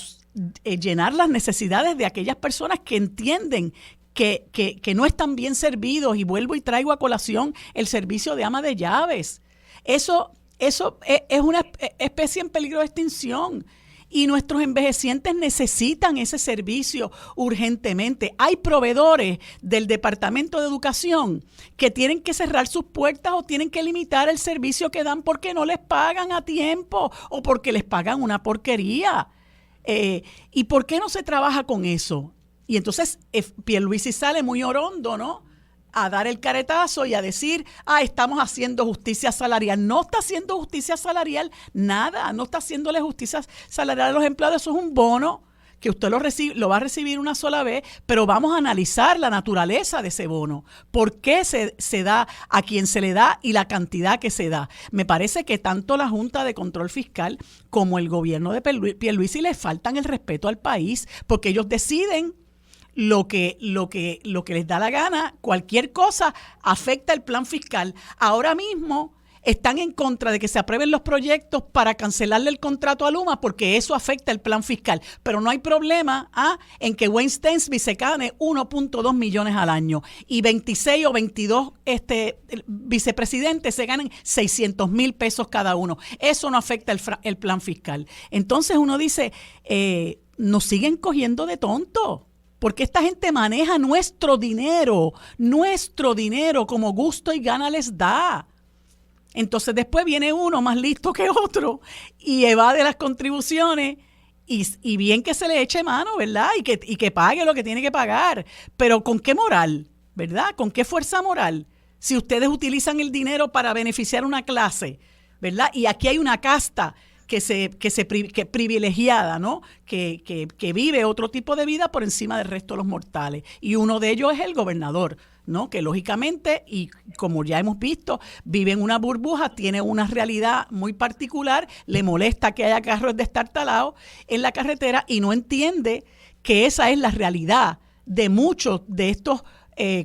llenar las necesidades de aquellas personas que entienden que no están bien servidos, y vuelvo y traigo a colación el servicio de ama de llaves. Eso es una especie en peligro de extinción. Y nuestros envejecientes necesitan ese servicio urgentemente. Hay proveedores del Departamento de Educación que tienen que cerrar sus puertas o tienen que limitar el servicio que dan porque no les pagan a tiempo o porque les pagan una porquería. ¿Y por qué no se trabaja con eso? Y entonces Pierluisi sale muy orondo, ¿no?, a dar el caretazo y a decir, estamos haciendo justicia salarial. No está haciendo justicia salarial nada, no está haciéndole justicia salarial a los empleados. Eso es un bono que usted lo va a recibir una sola vez, pero vamos a analizar la naturaleza de ese bono, por qué se da a quien se le da y la cantidad que se da. Me parece que tanto la Junta de Control Fiscal como el gobierno de Pierluisi les faltan el respeto al país, porque ellos deciden lo que les da la gana. Cualquier cosa afecta el plan fiscal. Ahora mismo están en contra de que se aprueben los proyectos para cancelarle el contrato a Luma porque eso afecta el plan fiscal. Pero no hay problema en que Wayne Stensby se gane 1.2 millones al año y 26 o 22 vicepresidentes se ganen 600,000 pesos cada uno. Eso no afecta el plan fiscal. Entonces uno dice, nos siguen cogiendo de tonto. Porque esta gente maneja nuestro dinero como gusto y gana les da. Entonces después viene uno más listo que otro y evade las contribuciones y bien que se le eche mano, ¿verdad? Y que pague lo que tiene que pagar. Pero ¿con qué moral? ¿Verdad? ¿Con qué fuerza moral? Si ustedes utilizan el dinero para beneficiar una clase, ¿verdad? Y aquí hay una casta que privilegiada, ¿no? Que vive otro tipo de vida por encima del resto de los mortales. Y uno de ellos es el gobernador, ¿no? Que lógicamente, y como ya hemos visto, vive en una burbuja, tiene una realidad muy particular, le molesta que haya carros destartalados en la carretera y no entiende que esa es la realidad de muchos de estos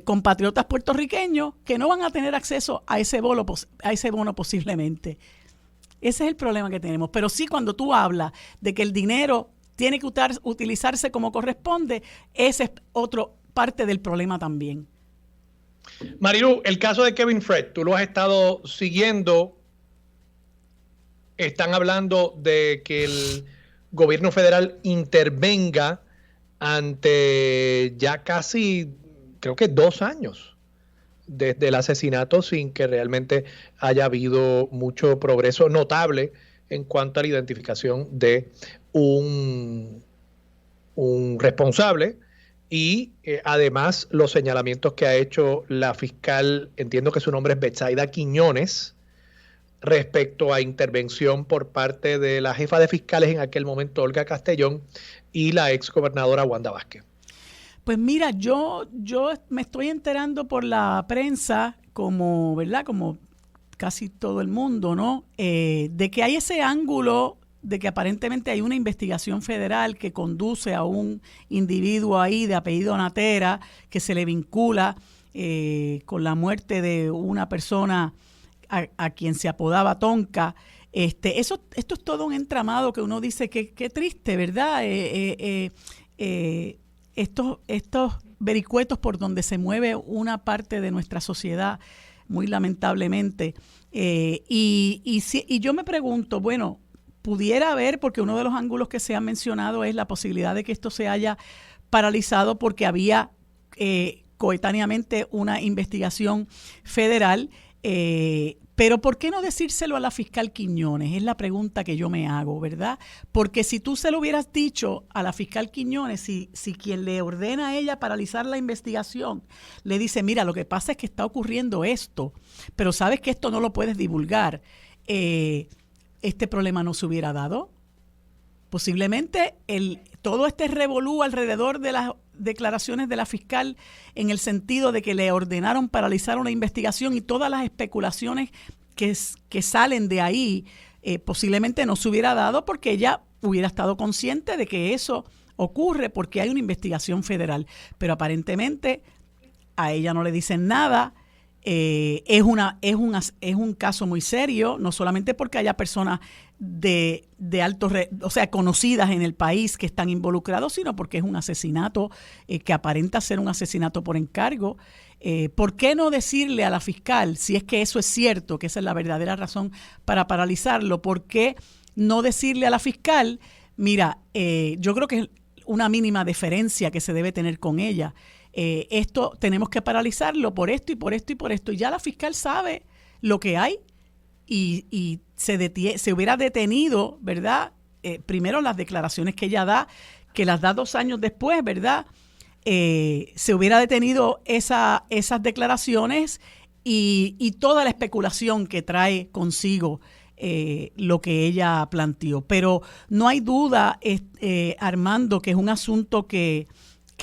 compatriotas puertorriqueños que no van a tener acceso a ese bono posiblemente. Ese es el problema que tenemos. Pero sí, cuando tú hablas de que el dinero tiene que utilizarse como corresponde, esa es otra parte del problema también. Marilu, el caso de Kevin Fred, tú lo has estado siguiendo. Están hablando de que el gobierno federal intervenga ante ya casi, creo que 2 años desde el asesinato, sin que realmente haya habido mucho progreso notable en cuanto a la identificación de un responsable y además los señalamientos que ha hecho la fiscal, entiendo que su nombre es Betsaida Quiñones, respecto a intervención por parte de la jefa de fiscales en aquel momento, Olga Castellón, y la ex gobernadora Wanda Vázquez. Pues mira, yo me estoy enterando por la prensa, como, ¿verdad? Como casi todo el mundo, ¿no? De que hay ese ángulo de que aparentemente hay una investigación federal que conduce a un individuo ahí de apellido Natera, que se le vincula con la muerte de una persona a quien se apodaba Tonka. Esto es todo un entramado que uno dice que triste, ¿verdad? Estos vericuetos por donde se mueve una parte de nuestra sociedad, muy lamentablemente. Y yo me pregunto, bueno, pudiera haber, porque uno de los ángulos que se ha mencionado es la posibilidad de que esto se haya paralizado porque había coetáneamente una investigación federal. Pero ¿por qué no decírselo a la fiscal Quiñones? Es la pregunta que yo me hago, ¿verdad? Porque si tú se lo hubieras dicho a la fiscal Quiñones, si quien le ordena a ella paralizar la investigación le dice, mira, lo que pasa es que está ocurriendo esto, pero sabes que esto no lo puedes divulgar, este problema no se hubiera dado. Posiblemente todo este revolú alrededor de las declaraciones de la fiscal en el sentido de que le ordenaron paralizar una investigación y todas las especulaciones que salen de ahí, posiblemente no se hubiera dado porque ella hubiera estado consciente de que eso ocurre porque hay una investigación federal. Pero aparentemente a ella no le dicen nada. Es un caso muy serio, no solamente porque haya personas de alto, o sea, conocidas en el país que están involucrados, sino porque es un asesinato que aparenta ser un asesinato por encargo. ¿Por qué no decirle a la fiscal, si es que eso es cierto, que esa es la verdadera razón para paralizarlo, por qué no decirle a la fiscal, mira, yo creo que es una mínima deferencia que se debe tener con ella? Esto tenemos que paralizarlo por esto y por esto y por esto. Y ya la fiscal sabe lo que hay y se hubiera detenido, ¿verdad? Primero las declaraciones que ella da, que las da 2 años después, ¿verdad? Se hubiera detenido esas declaraciones y toda la especulación que trae consigo lo que ella planteó. Pero no hay duda, Armando, que es un asunto que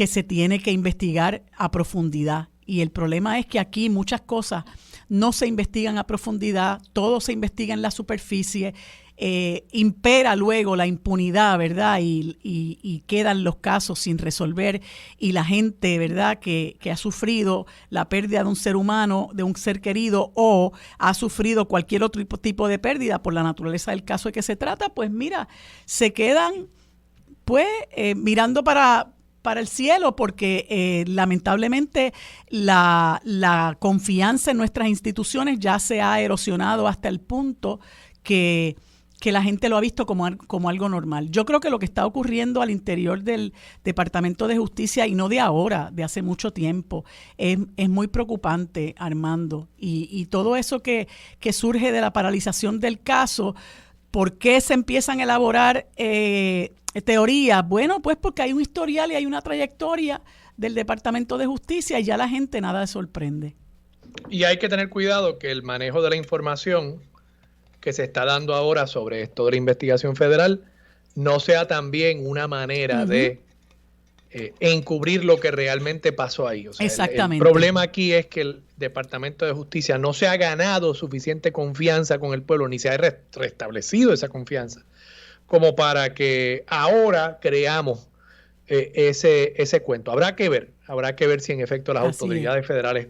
se tiene que investigar a profundidad. Y el problema es que aquí muchas cosas no se investigan a profundidad, todo se investiga en la superficie, impera luego la impunidad, ¿verdad? Y quedan los casos sin resolver y la gente, ¿verdad?, que ha sufrido la pérdida de un ser humano, de un ser querido, o ha sufrido cualquier otro tipo de pérdida por la naturaleza del caso de que se trata, pues mira, se quedan pues mirando para el cielo porque lamentablemente la confianza en nuestras instituciones ya se ha erosionado hasta el punto que la gente lo ha visto como algo normal. Yo creo que lo que está ocurriendo al interior del Departamento de Justicia, y no de ahora, de hace mucho tiempo, es muy preocupante, Armando. Y todo eso que surge de la paralización del caso, ¿por qué se empiezan a elaborar teorías? Bueno, pues porque hay un historial y hay una trayectoria del Departamento de Justicia y ya la gente nada le sorprende. Y hay que tener cuidado que el manejo de la información que se está dando ahora sobre esto de la investigación federal no sea también una manera de encubrir lo que realmente pasó ahí. O sea, exactamente. El problema aquí es que el Departamento de Justicia no se ha ganado suficiente confianza con el pueblo, ni se ha restablecido esa confianza, como para que ahora creamos ese cuento. Habrá que ver Habrá que ver si en efecto las Así autoridades federales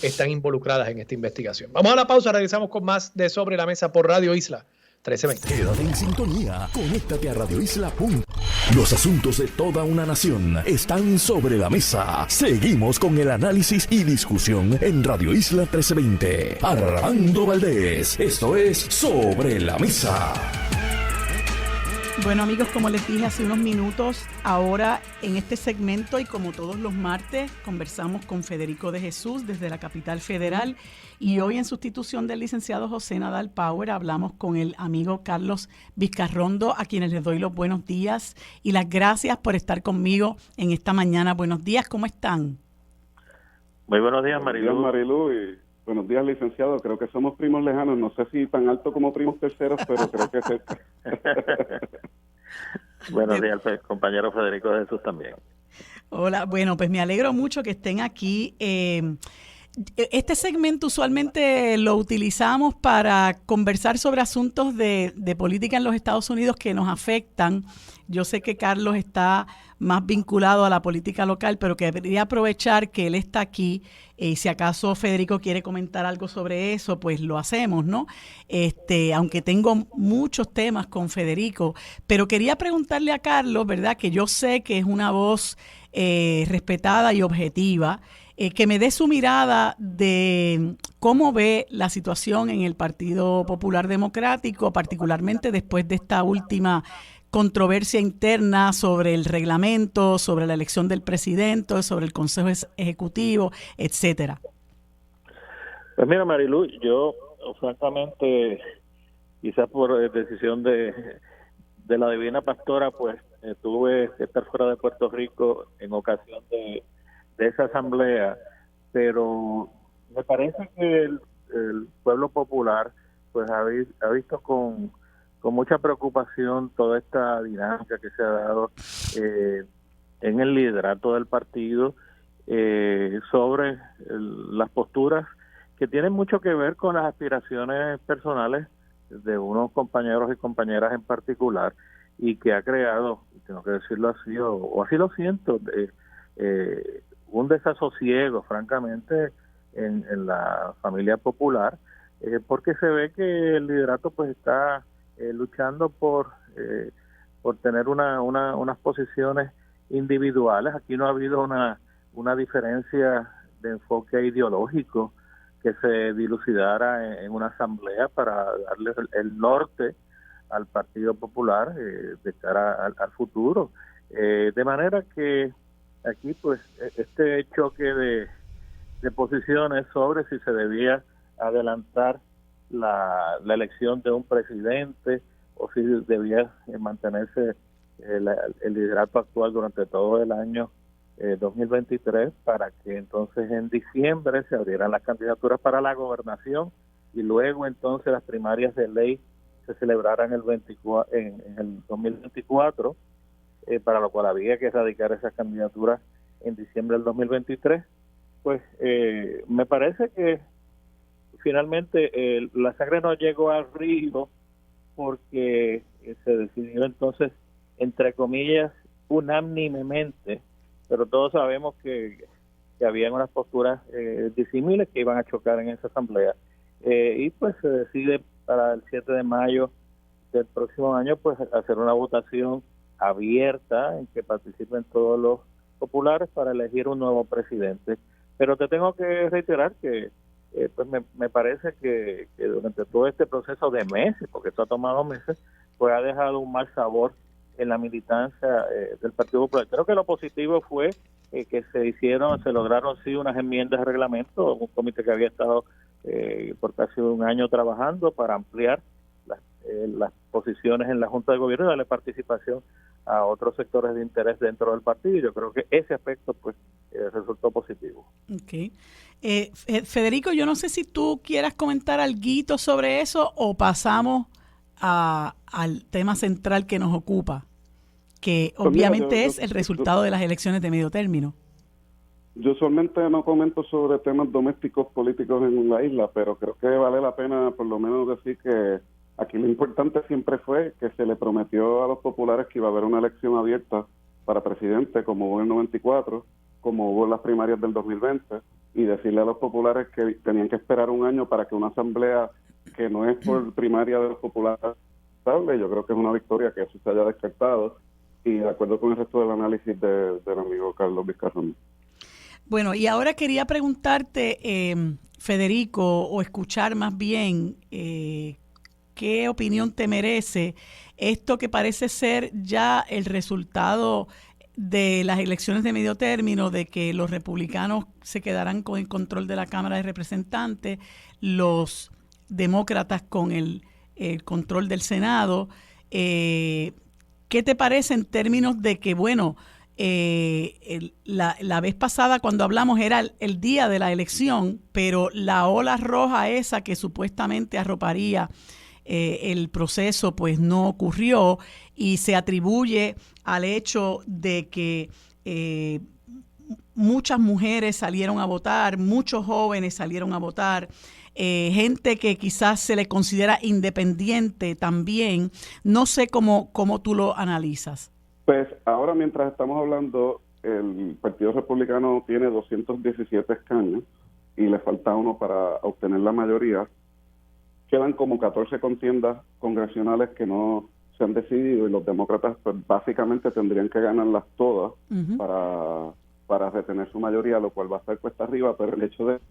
están involucradas en esta investigación. Vamos a la pausa, regresamos con más de Sobre la Mesa por Radio Isla 1320. Quédate en sintonía, conéctate a radioisla.com. Los asuntos de toda una nación están sobre la mesa. Seguimos con el análisis y discusión en Radio Isla 1320. Armando Valdés, esto es Sobre la Mesa. Bueno, amigos, como les dije hace unos minutos, ahora en este segmento y como todos los martes, conversamos con Federico de Jesús desde la capital federal, y hoy en sustitución del licenciado José Nadal Power hablamos con el amigo Carlos Vizcarrondo, a quienes les doy los buenos días y las gracias por estar conmigo en esta mañana. Buenos días, ¿cómo están? Muy buenos días, Marilu. Buenos días, Marilu, y buenos días, licenciado. Creo que somos primos lejanos. No sé si tan alto como primos terceros, pero creo que cerca. Buenos días, compañero Federico de Jesús también. Hola, bueno, pues me alegro mucho que estén aquí. Este segmento usualmente lo utilizamos para conversar sobre asuntos de política en los Estados Unidos que nos afectan. Yo sé que Carlos está más vinculado a la política local, pero quería aprovechar que él está aquí. Si acaso Federico quiere comentar algo sobre eso, pues lo hacemos, ¿no? Aunque tengo muchos temas con Federico, pero quería preguntarle a Carlos, ¿verdad? Que yo sé que es una voz respetada y objetiva, que me dé su mirada de cómo ve la situación en el Partido Popular Democrático, particularmente después de esta última controversia interna sobre el reglamento, sobre la elección del presidente, sobre el Consejo Ejecutivo, etcétera. Pues mira, Marilu, yo francamente, quizás por decisión de la Divina Pastora, pues tuve que estar fuera de Puerto Rico en ocasión de esa asamblea, pero me parece que el pueblo popular pues ha visto con mucha preocupación toda esta dinámica que se ha dado en el liderato del partido sobre las posturas que tienen mucho que ver con las aspiraciones personales de unos compañeros y compañeras en particular, y que ha creado, tengo que decirlo así, o así lo siento, un desasosiego, francamente, en la familia popular, porque se ve que el liderato pues está luchando por tener unas posiciones individuales. Aquí no ha habido una diferencia de enfoque ideológico que se dilucidara en una asamblea para darle el norte al Partido Popular de cara al futuro. De manera que aquí pues este choque de posiciones sobre si se debía adelantar la elección de un presidente o si debía mantenerse el liderato actual durante todo el año 2023, para que entonces en diciembre se abrieran las candidaturas para la gobernación y luego entonces las primarias de ley se celebraran en el 2024, para lo cual había que radicar esas candidaturas en diciembre del 2023. Pues me parece que finalmente la sangre no llegó al río, porque se decidió entonces, entre comillas, unánimemente, pero todos sabemos que habían unas posturas disímiles que iban a chocar en esa asamblea, y pues se decide para el 7 de mayo del próximo año pues hacer una votación abierta en que participen todos los populares para elegir un nuevo presidente. Pero te tengo que reiterar que pues me parece que durante todo este proceso de meses, porque esto ha tomado meses, pues ha dejado un mal sabor en la militancia del Partido Popular. Creo que lo positivo fue que se lograron sí unas enmiendas de reglamento, un comité que había estado por casi un año trabajando para ampliar las posiciones en la Junta de Gobierno y darle participación a otros sectores de interés dentro del partido. Yo creo que ese aspecto pues resultó positivo. Okay. Federico, yo no sé si tú quieras comentar algo sobre eso o pasamos al tema central que nos ocupa, que obviamente es el resultado de las elecciones de medio término. Yo usualmente no comento sobre temas domésticos políticos en la isla, pero creo que vale la pena por lo menos decir que aquí lo importante siempre fue que se le prometió a los populares que iba a haber una elección abierta para presidente como hubo en el 94, como hubo en las primarias del 2020, y decirle a los populares que tenían que esperar un año para que una asamblea que no es por primaria de los populares estable, yo creo que es una victoria que eso se haya descartado, y de acuerdo con el resto del análisis del amigo Carlos Vizcarrón. Bueno, y ahora quería preguntarte, Federico, o escuchar más bien, ¿qué opinión te merece esto que parece ser ya el resultado de las elecciones de medio término, de que los republicanos se quedarán con el control de la Cámara de Representantes, los demócratas con el control del Senado? ¿Qué te parece en términos de que, bueno, la vez pasada cuando hablamos era el día de la elección, pero la ola roja esa que supuestamente arroparía el proceso pues no ocurrió, y se atribuye al hecho de que muchas mujeres salieron a votar, muchos jóvenes salieron a votar, gente que quizás se le considera independiente también. No sé cómo tú lo analizas. Pues ahora, mientras estamos hablando, el Partido Republicano tiene 217 escaños y le falta uno para obtener la mayoría. Quedan como 14 contiendas congresionales que no se han decidido, y los demócratas pues básicamente tendrían que ganarlas todas para retener su mayoría, lo cual va a estar cuesta arriba, pero el hecho de que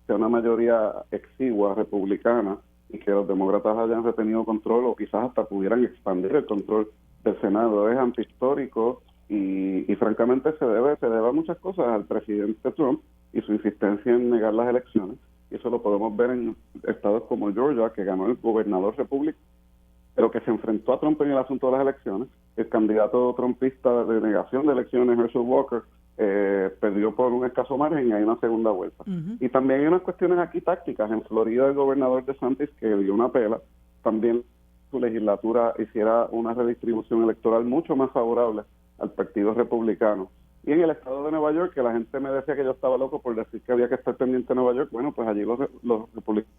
sea una mayoría exigua republicana y que los demócratas hayan retenido control, o quizás hasta pudieran expandir el control del Senado, es antihistórico, y francamente se debe a muchas cosas al presidente Trump y su insistencia en negar las elecciones. Y eso lo podemos ver en estados como Georgia, que ganó el gobernador republicano, pero que se enfrentó a Trump en el asunto de las elecciones. El candidato trumpista de negación de elecciones, Herschel Walker, perdió por un escaso margen y hay una segunda vuelta. Y también hay unas cuestiones aquí tácticas. En Florida, el gobernador DeSantis, que dio una pela, también su legislatura hiciera una redistribución electoral mucho más favorable al Partido Republicano. Y en el estado de Nueva York, que la gente me decía que yo estaba loco por decir que había que estar pendiente de Nueva York, bueno, pues allí los republicanos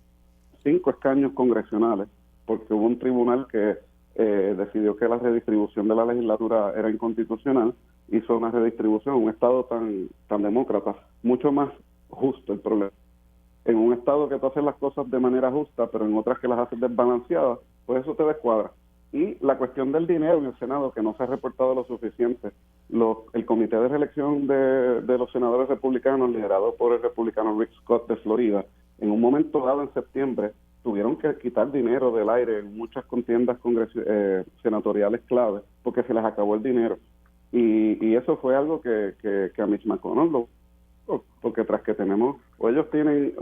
5 escaños congresionales, porque hubo un tribunal que decidió que la redistribución de la legislatura era inconstitucional, hizo una redistribución en un estado tan demócrata, mucho más justo el problema. En un estado que tú haces las cosas de manera justa, pero en otras que las haces desbalanceadas, pues eso te descuadra. Y la cuestión del dinero en el Senado, que no se ha reportado lo suficiente. El comité de reelección de los senadores republicanos, liderado por el republicano Rick Scott de Florida, en un momento dado en septiembre, tuvieron que quitar dinero del aire en muchas contiendas senatoriales claves, porque se les acabó el dinero. Y eso fue algo que a Mitch McConnell porque tras que tenemos, o ellos tienen,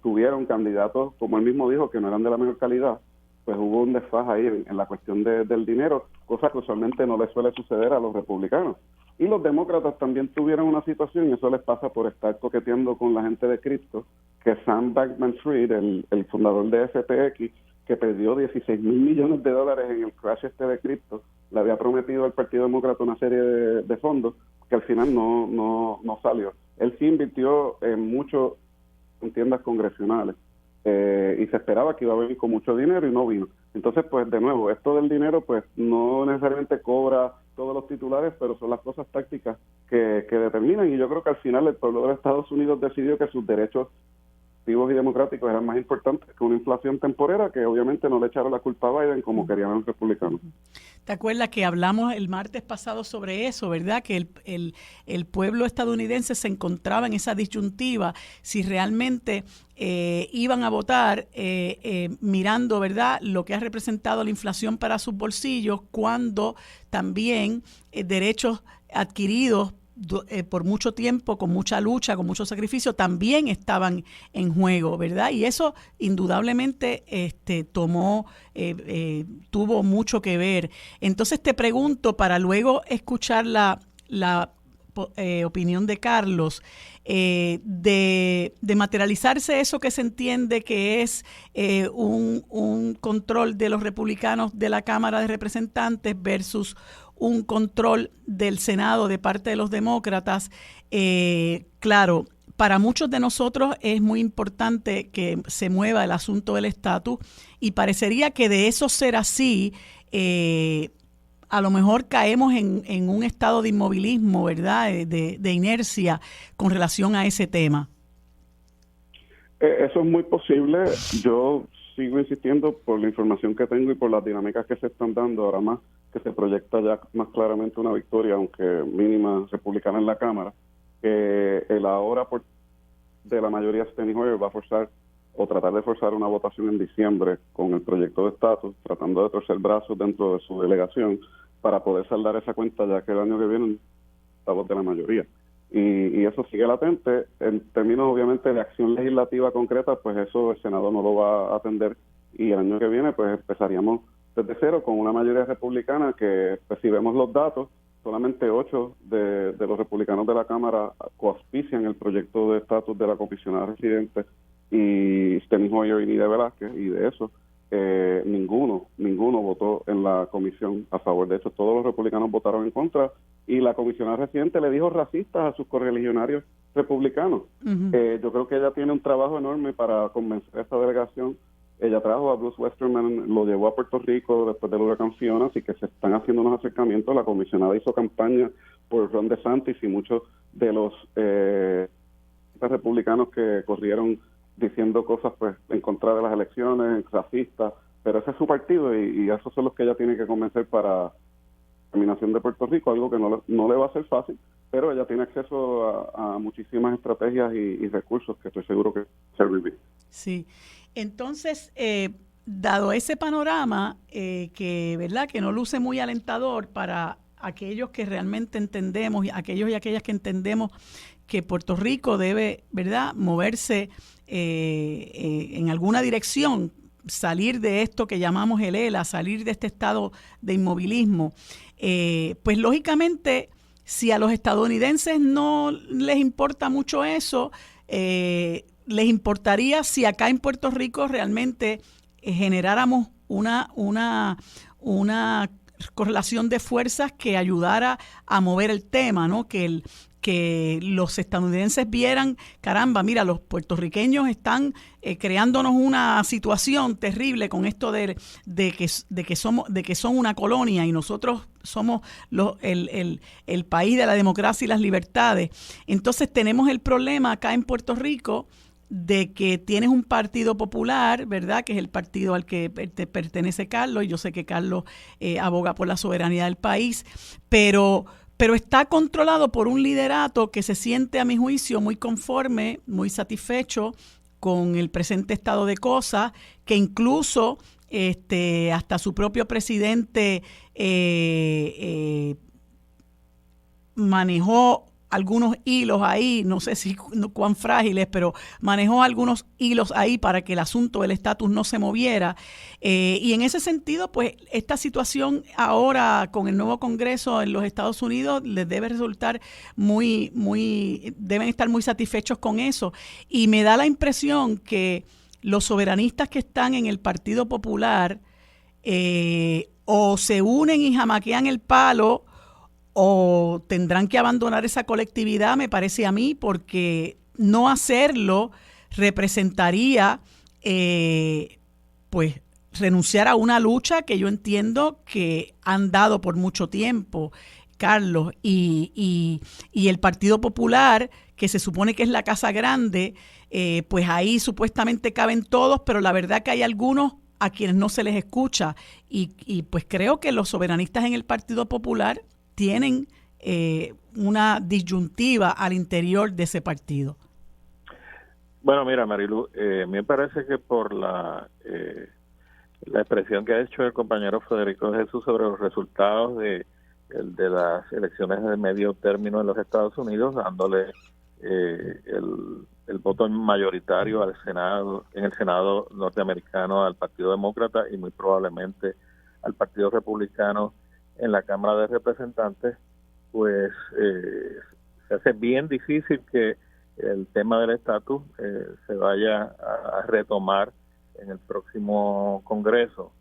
tuvieron candidatos, como él mismo dijo, que no eran de la mejor calidad, pues hubo un desfase ahí en la cuestión del dinero, cosa que usualmente no le suele suceder a los republicanos. Y los demócratas también tuvieron una situación, y eso les pasa por estar coqueteando con la gente de cripto, que Sam Bankman-Fried, el fundador de FTX, que perdió $16 mil millones en el crash de cripto, le había prometido al Partido Demócrata una serie de fondos que al final no salió. Él sí invirtió en muchas contiendas congresionales, y se esperaba que iba a venir con mucho dinero y no vino. Entonces, pues de nuevo, esto del dinero pues no necesariamente cobra todos los titulares, pero son las cosas tácticas que determinan, y yo creo que al final el pueblo de Estados Unidos decidió que sus derechos activos y democráticos eran más importantes que una inflación temporera, que obviamente no le echaron la culpa a Biden como querían los republicanos. ¿Te acuerdas que hablamos el martes pasado sobre eso, verdad? Que el pueblo estadounidense se encontraba en esa disyuntiva, si realmente iban a votar mirando, ¿verdad?, lo que ha representado la inflación para sus bolsillos, cuando también derechos adquiridos por mucho tiempo, con mucha lucha, con mucho sacrificio, también estaban en juego, ¿verdad? Y eso indudablemente tuvo mucho que ver. Entonces te pregunto, para luego escuchar la opinión de Carlos, de materializarse eso que se entiende que es un control de los republicanos de la Cámara de Representantes versus un control del Senado de parte de los demócratas. Claro, para muchos de nosotros es muy importante que se mueva el asunto del estatus, y parecería que de eso ser así, a lo mejor caemos en un estado de inmovilismo, ¿verdad? De inercia con relación a ese tema. Eso es muy posible. Yo sigo insistiendo por la información que tengo y por las dinámicas que se están dando, ahora más que se proyecta ya más claramente una victoria, aunque mínima, republicana en la Cámara, que el ahora de la mayoría Steny Hoyer va a forzar o tratar de forzar una votación en diciembre con el proyecto de estatus, tratando de torcer brazos dentro de su delegación para poder saldar esa cuenta, ya que el año que viene la voz de la mayoría. Y eso sigue latente. En términos, obviamente, de acción legislativa concreta, pues eso el Senado no lo va a atender, y el año que viene pues empezaríamos desde cero con una mayoría republicana que, pues, si vemos los datos, solamente 8 de los republicanos de la Cámara coauspician el proyecto de estatus de la comisionada residente y Steny Hoyer y Nida Velázquez, y de eso ninguno votó en la comisión a favor. De hecho, todos los republicanos votaron en contra, y la comisionada residente le dijo racistas a sus correligionarios republicanos. Yo creo que ella tiene un trabajo enorme para convencer a esta delegación. Ella trajo a Bruce Westerman, lo llevó a Puerto Rico después del huracán Fiona, así que se están haciendo unos acercamientos. La comisionada hizo campaña por Ron DeSantis, y muchos de los republicanos que corrieron diciendo cosas pues en contra de las elecciones, racistas, pero ese es su partido, y esos son los que ella tiene que convencer para la terminación de Puerto Rico, algo que no le va a ser fácil, pero ella tiene acceso a muchísimas estrategias y recursos que estoy seguro que servirán. Sí, entonces, dado ese panorama que, ¿verdad?, que no luce muy alentador para aquellos que realmente entendemos, aquellos y aquellas que entendemos que Puerto Rico debe, ¿verdad?, moverse en alguna dirección, salir de esto que llamamos el ELA, salir de este estado de inmovilismo, pues lógicamente, si a los estadounidenses no les importa mucho eso, les importaría si acá en Puerto Rico realmente generáramos una correlación de fuerzas que ayudara a mover el tema, ¿no? Que los estadounidenses vieran, caramba, mira, los puertorriqueños están creándonos una situación terrible con esto de que son una colonia, y nosotros somos el país de la democracia y las libertades. Entonces tenemos el problema acá en Puerto Rico de que tienes un partido popular, ¿verdad?, que es el partido al que pertenece Carlos, y yo sé que Carlos aboga por la soberanía del país, pero está controlado por un liderato que se siente, a mi juicio, muy conforme, muy satisfecho con el presente estado de cosas, que incluso hasta su propio presidente manejó algunos hilos ahí, no sé si cuán frágiles, pero manejó algunos hilos ahí para que el asunto del estatus no se moviera. Y en ese sentido, pues esta situación ahora con el nuevo Congreso en los Estados Unidos les debe resultar deben estar muy satisfechos con eso. Y me da la impresión que los soberanistas que están en el Partido Popular o se unen y jamaquean el palo, o tendrán que abandonar esa colectividad, me parece a mí, porque no hacerlo representaría pues renunciar a una lucha que yo entiendo que han dado por mucho tiempo, Carlos, y el Partido Popular, que se supone que es la casa grande, pues ahí supuestamente caben todos, pero la verdad que hay algunos a quienes no se les escucha, y pues creo que los soberanistas en el Partido Popular tienen una disyuntiva al interior de ese partido. Bueno, mira, Marilu, me parece que por la expresión que ha hecho el compañero Federico Jesús sobre los resultados de las elecciones de medio término en los Estados Unidos, dándole el voto mayoritario al Senado, en el Senado norteamericano, al Partido Demócrata, y muy probablemente al Partido Republicano en la Cámara de Representantes, pues se hace bien difícil que el tema del estatus se vaya a retomar en el próximo Congreso.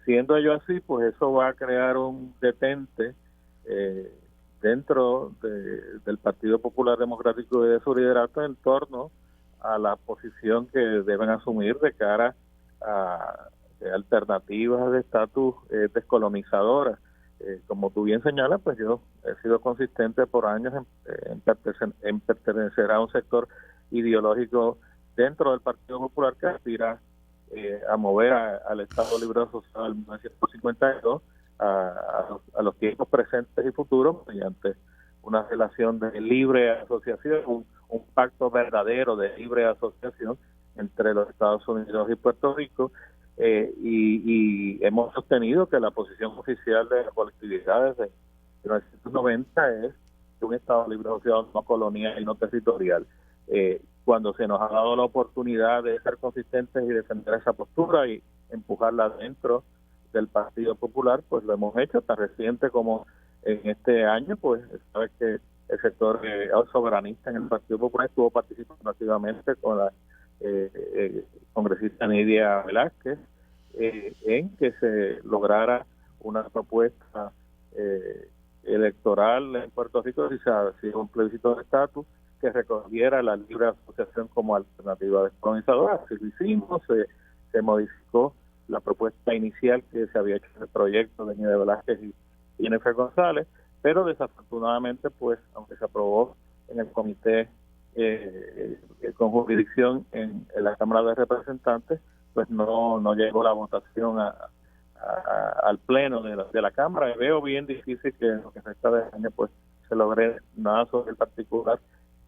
Siendo ello así, pues eso va a crear un detente dentro del Partido Popular Democrático y de su liderato en torno a la posición que deben asumir de cara a alternativas de estatus descolonizadoras. Como tú bien señalas, pues yo he sido consistente por años en pertenecer a un sector ideológico dentro del Partido Popular que aspira a mover al Estado Libre Asociado del 1952 a los tiempos presentes y futuros mediante una relación de libre asociación, un pacto verdadero de libre asociación entre los Estados Unidos y Puerto Rico. Y hemos sostenido que la posición oficial de la colectividad desde 1990 es de un Estado Libre Asociado no colonial y no territorial. Cuando se nos ha dado la oportunidad de ser consistentes y defender esa postura y empujarla dentro del Partido Popular, pues lo hemos hecho, tan reciente como en este año, pues sabes que el sector soberanista en el Partido Popular estuvo participando activamente con la congresista Nidia Velázquez en que se lograra una propuesta electoral en Puerto Rico si se hacía un plebiscito de estatus que recogiera la libre asociación como alternativa descolonizadora. Así lo hicimos, se modificó la propuesta inicial que se había hecho en el proyecto de Nidia Velázquez y Jennifer González, pero desafortunadamente, pues, aunque se aprobó en el comité con jurisdicción en la Cámara de Representantes, pues no llegó la votación al pleno de la Cámara. Y veo bien difícil que en lo que resta de año pues se logre nada sobre el particular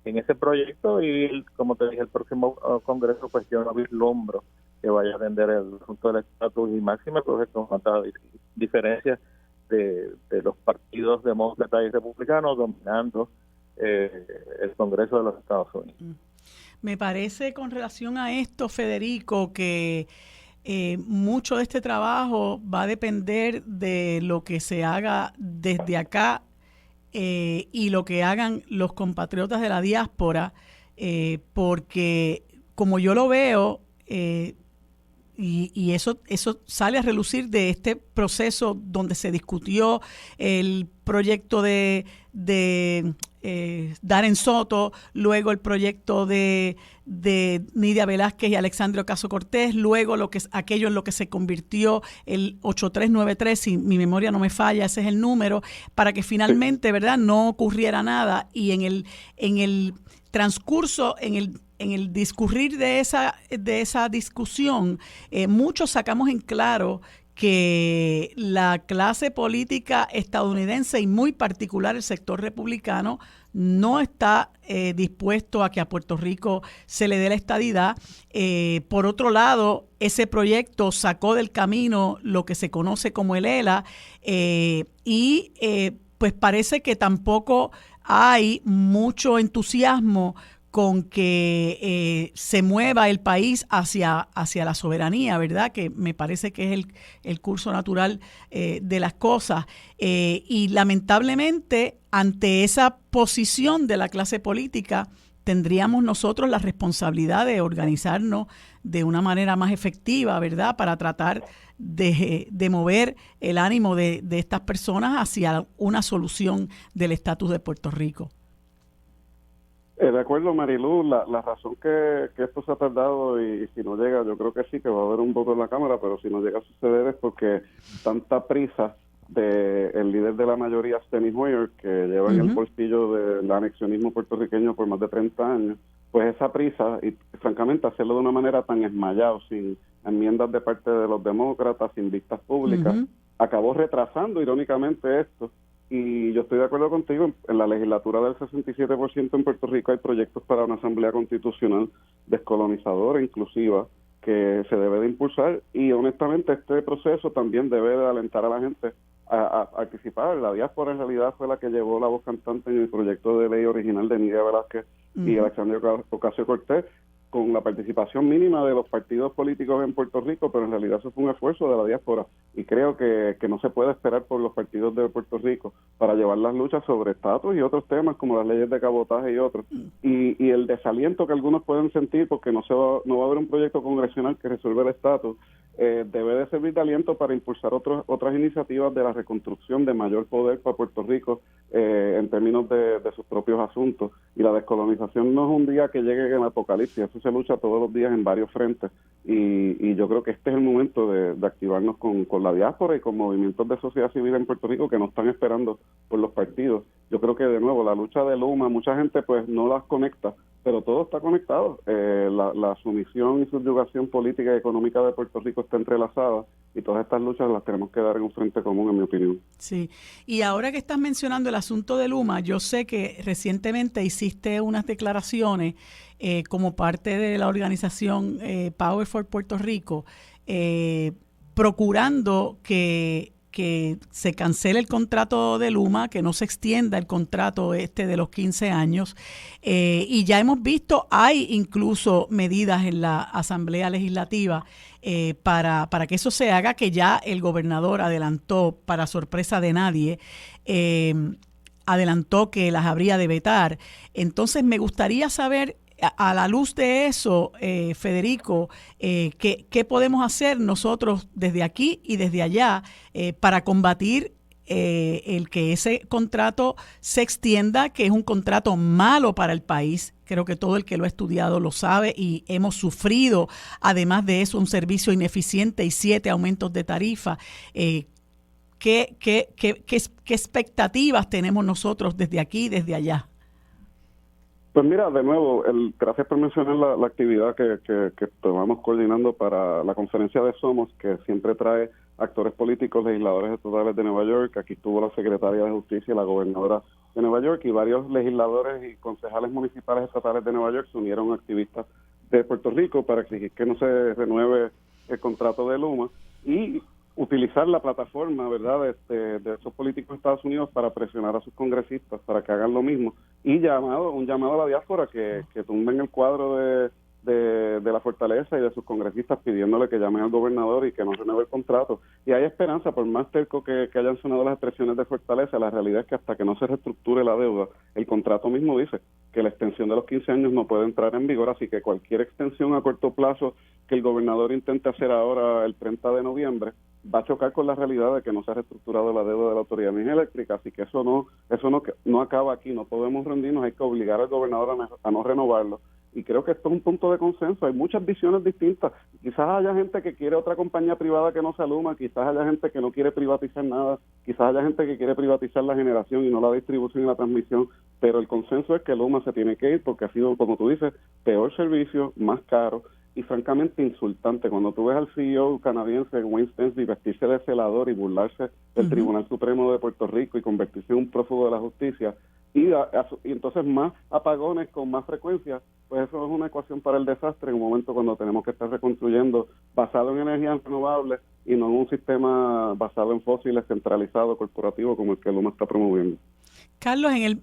en ese proyecto, y como te dije, el próximo Congreso pues yo no vislumbro que vaya a atender el asunto del estatus y máxima, pues con tantas diferencias de los partidos demócratas y republicanos dominando el Congreso de los Estados Unidos. Me parece, con relación a esto, Federico, que mucho de este trabajo va a depender de lo que se haga desde acá y lo que hagan los compatriotas de la diáspora, porque como yo lo veo, y eso sale a relucir de este proceso donde se discutió el proyecto de Darren Soto, luego el proyecto de Nidia Velázquez y Alexandria Ocasio-Cortez, luego aquello en lo que se convirtió el 8393, si mi memoria no me falla, ese es el número, para que finalmente, ¿verdad?, no ocurriera nada. Y en el transcurso, en el discurrir de esa discusión, muchos sacamos en claro que la clase política estadounidense y muy particular el sector republicano no está dispuesto a que a Puerto Rico se le dé la estadidad. Por otro lado, ese proyecto sacó del camino lo que se conoce como el ELA pues parece que tampoco hay mucho entusiasmo con que se mueva el país hacia la soberanía, ¿verdad? Que me parece que es el curso natural de las cosas. Y lamentablemente, ante esa posición de la clase política, tendríamos nosotros la responsabilidad de organizarnos de una manera más efectiva, ¿verdad?, para tratar de mover el ánimo de estas personas hacia una solución del estatus de Puerto Rico. De acuerdo, Marilu, la razón que esto se ha tardado y si no llega, yo creo que sí, que va a haber un voto en la Cámara, pero si no llega a suceder es porque tanta prisa del líder de la mayoría, Steny Hoyer, que lleva en el bolsillo del anexionismo puertorriqueño por más de 30 años, pues esa prisa, y francamente hacerlo de una manera tan esmayada, sin enmiendas de parte de los demócratas, sin vistas públicas, acabó retrasando irónicamente esto. Y yo estoy de acuerdo contigo, en la legislatura del 67% en Puerto Rico hay proyectos para una asamblea constitucional descolonizadora, inclusiva, que se debe de impulsar, y honestamente este proceso también debe de alentar a la gente a participar. La diáspora en realidad fue la que llevó la voz cantante en el proyecto de ley original de Nidia Velázquez y Alexandria Ocasio-Cortez, con la participación mínima de los partidos políticos en Puerto Rico, pero en realidad eso fue un esfuerzo de la diáspora, y creo que no se puede esperar por los partidos de Puerto Rico para llevar las luchas sobre estatus y otros temas como las leyes de cabotaje y otros, y el desaliento que algunos pueden sentir porque no va a haber un proyecto congresional que resuelva el estatus, debe de servir de aliento para impulsar otras iniciativas de la reconstrucción de mayor poder para Puerto Rico en términos de sus propios asuntos. Y la descolonización no es un día que llegue en el apocalipsis, eso se lucha todos los días en varios frentes y yo creo que este es el momento de activarnos con la diáspora y con movimientos de sociedad civil en Puerto Rico que no están esperando por los partidos. Yo creo que de nuevo la lucha de Luma, mucha gente pues no las conecta, pero todo está conectado. La sumisión y subyugación política y económica de Puerto Rico está entrelazada y todas estas luchas las tenemos que dar en un frente común, en mi opinión. Sí, y ahora que estás mencionando el asunto de Luma, yo sé que recientemente hiciste unas declaraciones como parte de la organización Power for Puerto Rico, procurando que se cancele el contrato de Luma, que no se extienda el contrato de los 15 años. Y ya hemos visto, hay incluso medidas en la Asamblea Legislativa para que eso se haga, que ya el gobernador adelantó, para sorpresa de nadie, adelantó que las habría de vetar. Entonces me gustaría saber, a la luz de eso, Federico, ¿qué podemos hacer nosotros desde aquí y desde allá para combatir el que ese contrato se extienda, que es un contrato malo para el país? Creo que todo el que lo ha estudiado lo sabe y hemos sufrido, además de eso, un servicio ineficiente y 7 aumentos de tarifa. ¿Qué expectativas tenemos nosotros desde aquí y desde allá? Pues mira, de nuevo, gracias por mencionar la actividad que estamos coordinando para la conferencia de Somos, que siempre trae actores políticos, legisladores estatales de Nueva York. Aquí estuvo la secretaria de Justicia y la gobernadora de Nueva York, y varios legisladores y concejales municipales estatales de Nueva York se unieron a activistas de Puerto Rico para exigir que no se renueve el contrato de Luma y utilizar la plataforma, ¿verdad?, de esos políticos de Estados Unidos para presionar a sus congresistas para que hagan lo mismo, y un llamado a la diáspora que tumben el cuadro de la Fortaleza y de sus congresistas pidiéndole que llamen al gobernador y que no renueve el contrato. Y hay esperanza, por más terco que hayan sonado las expresiones de Fortaleza, la realidad es que hasta que no se reestructure la deuda, el contrato mismo dice que la extensión de los 15 años no puede entrar en vigor, así que cualquier extensión a corto plazo que el gobernador intente hacer ahora el 30 de noviembre va a chocar con la realidad de que no se ha reestructurado la deuda de la Autoridad de Energía Eléctrica, así que eso no acaba aquí, no podemos rendirnos, hay que obligar al gobernador a no renovarlo. Y creo que esto es un punto de consenso, hay muchas visiones distintas, quizás haya gente que quiere otra compañía privada que no sea Luma, quizás haya gente que no quiere privatizar nada, quizás haya gente que quiere privatizar la generación y no la distribución y la transmisión, pero el consenso es que Luma se tiene que ir porque ha sido, como tú dices, peor servicio, más caro y francamente insultante. Cuando tú ves al CEO canadiense Wayne Stensby vestirse de celador y burlarse del Tribunal Supremo de Puerto Rico y convertirse en un prófugo de la justicia, y entonces más apagones con más frecuencia, pues eso es una ecuación para el desastre en un momento cuando tenemos que estar reconstruyendo basado en energías renovables y no en un sistema basado en fósiles centralizado, corporativo, como el que Luma está promoviendo. Carlos, en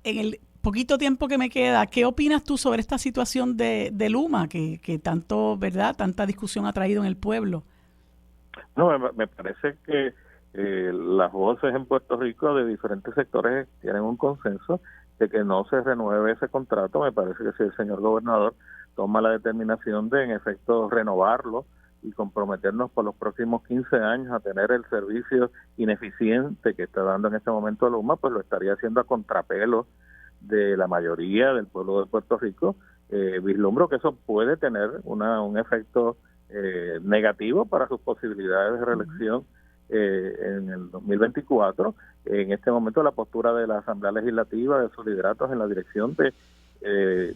el poquito tiempo que me queda, ¿qué opinas tú sobre esta situación de Luma que tanto, ¿verdad?, tanta discusión ha traído en el pueblo? No, me parece que las voces en Puerto Rico de diferentes sectores tienen un consenso de que no se renueve ese contrato. Me parece que si el señor gobernador toma la determinación de, en efecto, renovarlo y comprometernos por los próximos 15 años a tener el servicio ineficiente que está dando en este momento Luma, pues lo estaría haciendo a contrapelo de la mayoría del pueblo de Puerto Rico. Vislumbro que eso puede tener un efecto negativo para sus posibilidades de reelección en el 2024. En este momento la postura de la Asamblea Legislativa, de sus lideratos en la dirección de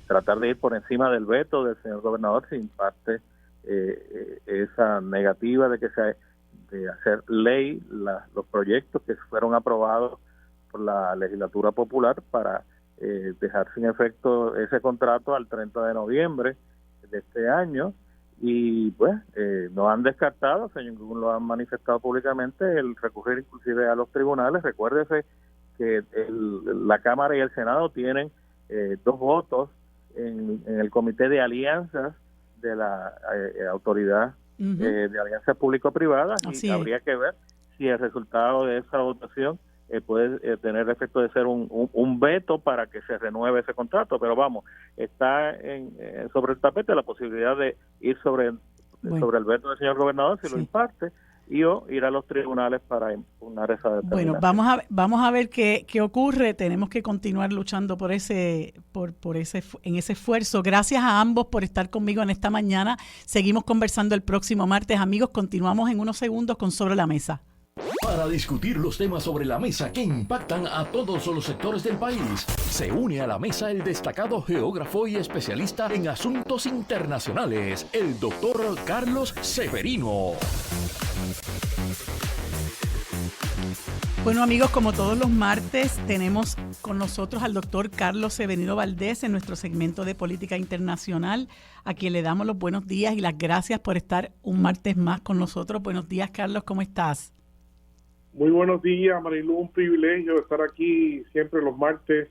tratar de ir por encima del veto del señor gobernador, se imparte esa negativa de hacer ley los proyectos que fueron aprobados por la legislatura popular para dejar sin efecto ese contrato al 30 de noviembre de este año. Y pues no han descartado, según lo han manifestado públicamente, el recurrir inclusive a los tribunales. Recuérdese que la Cámara y el Senado tienen 2 votos en el Comité de Alianzas de la Autoridad de Alianzas Público-Privadas, y habría que ver si el resultado de esa votación puede tener efecto de ser un veto para que se renueve ese contrato. Pero vamos, está sobre el tapete la posibilidad de ir sobre el veto del señor gobernador si lo imparte, y o ir a los tribunales para impugnar esa determinación. Bueno, vamos a ver qué ocurre. Tenemos que continuar luchando por ese esfuerzo. Gracias a ambos por estar conmigo en esta mañana. Seguimos conversando el próximo martes. Amigos, continuamos en unos segundos con Sobre la Mesa. Para discutir los temas sobre la mesa que impactan a todos los sectores del país, se une a la mesa el destacado geógrafo y especialista en asuntos internacionales, el doctor Carlos Severino. Bueno, amigos, como todos los martes, tenemos con nosotros al doctor Carlos Severino Valdés en nuestro segmento de política internacional, a quien le damos los buenos días y las gracias por estar un martes más con nosotros. Buenos días, Carlos, ¿cómo estás? Muy buenos días, Marilu, un privilegio estar aquí siempre los martes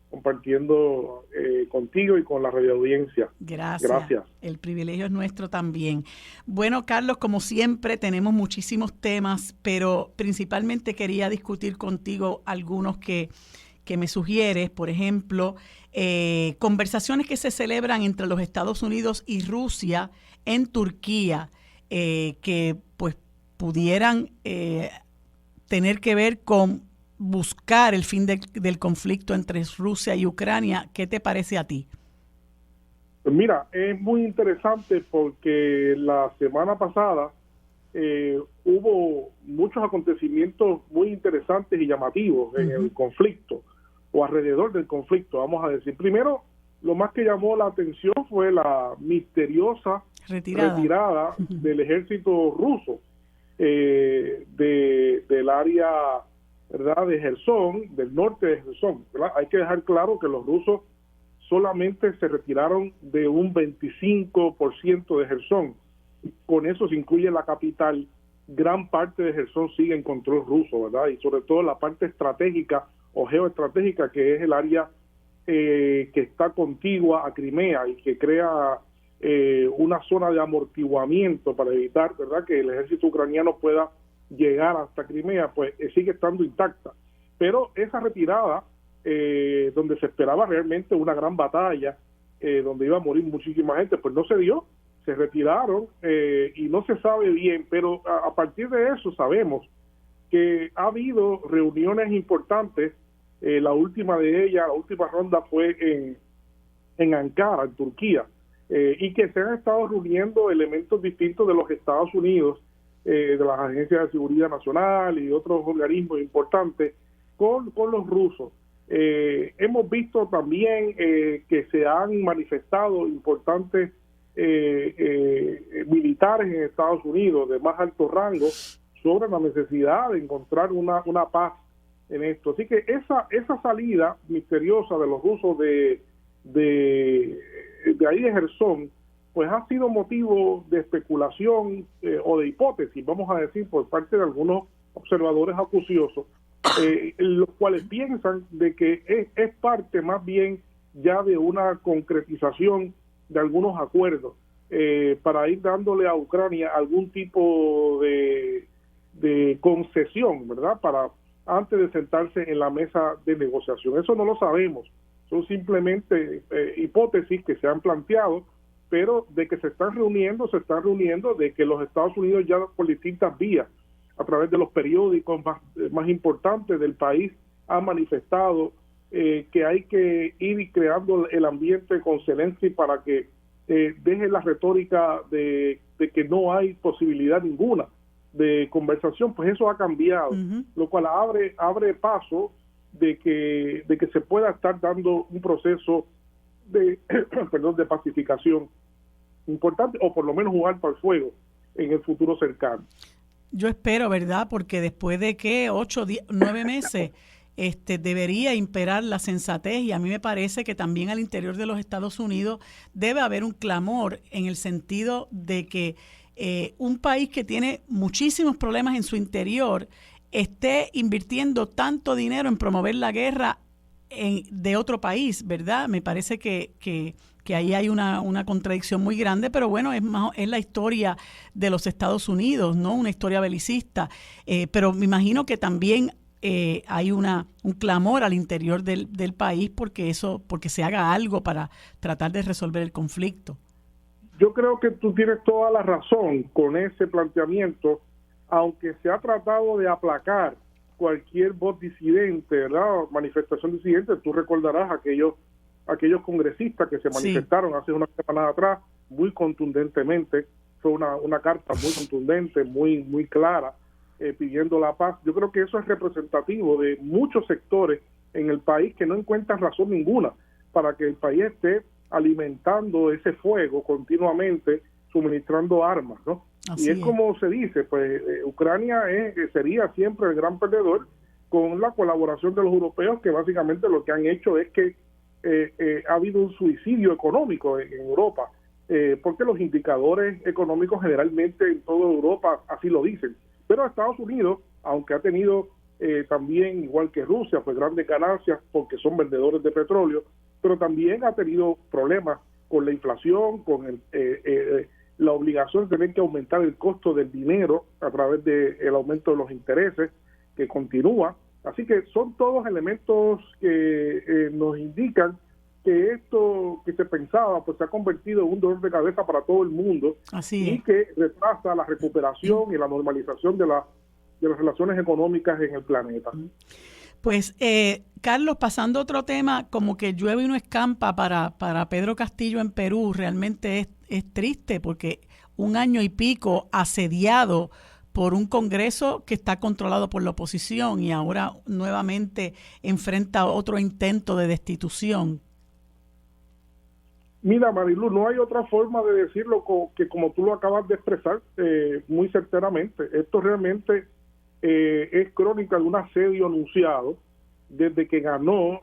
compartiendo contigo y con la radioaudiencia. Gracias. El privilegio es nuestro también. Bueno, Carlos, como siempre tenemos muchísimos temas, pero principalmente quería discutir contigo algunos que me sugieres. Por ejemplo, conversaciones que se celebran entre los Estados Unidos y Rusia en Turquía, que pues pudieran tener que ver con buscar el fin del conflicto entre Rusia y Ucrania. ¿Qué te parece a ti? Pues mira, es muy interesante porque la semana pasada hubo muchos acontecimientos muy interesantes y llamativos en el conflicto o alrededor del conflicto, vamos a decir. Primero, lo más que llamó la atención fue la misteriosa retirada del ejército ruso del área, ¿verdad?, de Jersón, del norte de Jersón, ¿verdad? Hay que dejar claro que los rusos solamente se retiraron de un 25% de Jersón. Con eso se incluye la capital. Gran parte de Jersón sigue en control ruso, ¿verdad? Y sobre todo la parte estratégica o geoestratégica, que es el área que está contigua a Crimea y que crea una zona de amortiguamiento para evitar, ¿verdad?, que el ejército ucraniano pueda llegar hasta Crimea, pues sigue estando intacta. Pero esa retirada, donde se esperaba realmente una gran batalla, donde iba a morir muchísima gente, pues no se dio, se retiraron y no se sabe bien, pero a partir de eso sabemos que ha habido reuniones importantes. La última de ellas, la última ronda fue en Ankara, en Turquía, y que se han estado reuniendo elementos distintos de los Estados Unidos, de las agencias de seguridad nacional y otros organismos importantes con los rusos. Hemos visto también que se han manifestado importantes militares en Estados Unidos de más alto rango sobre la necesidad de encontrar una paz en esto. Así que esa salida misteriosa de los rusos de ahí de Jersón, pues ha sido motivo de especulación o de hipótesis, vamos a decir, por parte de algunos observadores acuciosos, los cuales piensan de que es parte más bien ya de una concretización de algunos acuerdos para ir dándole a Ucrania algún tipo de concesión, ¿verdad?, para antes de sentarse en la mesa de negociación. Eso no lo sabemos, son simplemente hipótesis que se han planteado, pero de que se están reuniendo, de que los Estados Unidos ya por distintas vías, a través de los periódicos más importantes del país, han manifestado que hay que ir creando el ambiente con Zelensky para que deje la retórica de que no hay posibilidad ninguna de conversación. Pues eso ha cambiado, lo cual abre paso de que se pueda estar dando un proceso de pacificación importante, o por lo menos un alto al fuego en el futuro cercano. Yo espero, ¿verdad? Porque después de que 9 meses debería imperar la sensatez, y a mí me parece que también al interior de los Estados Unidos debe haber un clamor en el sentido de que un país que tiene muchísimos problemas en su interior esté invirtiendo tanto dinero en promover la guerra de otro país, ¿verdad? Me parece que ahí hay una contradicción muy grande, pero bueno, es la historia de los Estados Unidos, ¿no? Una historia belicista, pero me imagino que también hay un clamor al interior del país porque se haga algo para tratar de resolver el conflicto. Yo creo que tú tienes toda la razón con ese planteamiento. aunque se ha tratado de aplacar cualquier voz disidente, ¿verdad? Manifestación disidente, tú recordarás aquellos congresistas que se manifestaron hace unas semanas atrás muy contundentemente. Fue una carta muy contundente, muy clara, pidiendo la paz. Yo creo que eso es representativo de muchos sectores en el país que no encuentran razón ninguna para que el país esté alimentando ese fuego continuamente, suministrando armas, ¿no? Y es como se dice, pues Ucrania sería siempre el gran perdedor con la colaboración de los europeos, que básicamente lo que han hecho es que ha habido un suicidio económico en Europa, porque los indicadores económicos generalmente en toda Europa así lo dicen. Pero Estados Unidos, aunque ha tenido también, igual que Rusia, pues grandes ganancias porque son vendedores de petróleo, pero también ha tenido problemas con la inflación, con la obligación de tener que aumentar el costo del dinero a través del aumento de los intereses que continúa. Así que son todos elementos que nos indican que esto que se pensaba pues se ha convertido en un dolor de cabeza para todo el mundo. Y que retrasa la recuperación y la normalización de las relaciones económicas en el planeta. Pues, Carlos, pasando a otro tema, como que llueve y no escampa para Pedro Castillo en Perú, realmente es triste porque 1 año y pico asediado por un Congreso que está controlado por la oposición y ahora nuevamente enfrenta otro intento de destitución. Mira, Marilu, no hay otra forma de decirlo que como tú lo acabas de expresar muy certeramente. Esto realmente es crónica de un asedio anunciado. Desde que ganó,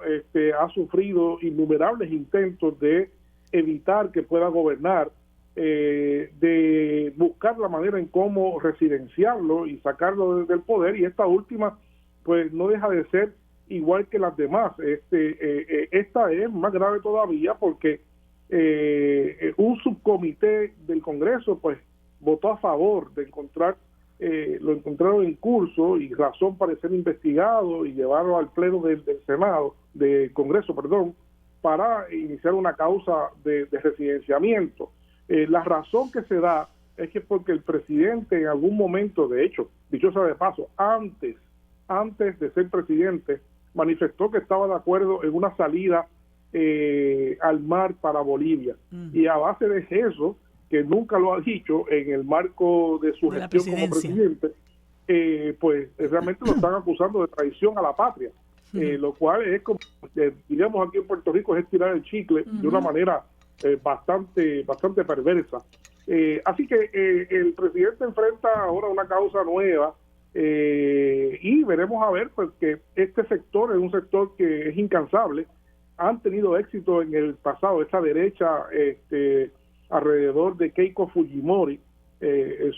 ha sufrido innumerables intentos de evitar que pueda gobernar, de buscar la manera en cómo residenciarlo y sacarlo del poder, y esta última pues no deja de ser igual que las demás. Esta es más grave todavía porque un subcomité del Congreso pues votó a favor de lo encontraron en curso y razón para ser investigado y llevarlo al pleno del Congreso, para iniciar una causa de residenciamiento. La razón que se da es que porque el presidente en algún momento, de hecho, dicho sea de paso, antes de ser presidente, manifestó que estaba de acuerdo en una salida al mar para Bolivia. Y a base de eso, que nunca lo ha dicho en el marco de su gestión como presidente, pues realmente lo están acusando de traición a la patria, lo cual es como, diríamos aquí en Puerto Rico, es estirar el chicle de una manera bastante perversa. Así que el presidente enfrenta ahora una causa nueva y veremos a ver pues que este sector es un sector que es incansable. Han tenido éxito en el pasado, esa derecha alrededor de Keiko Fujimori,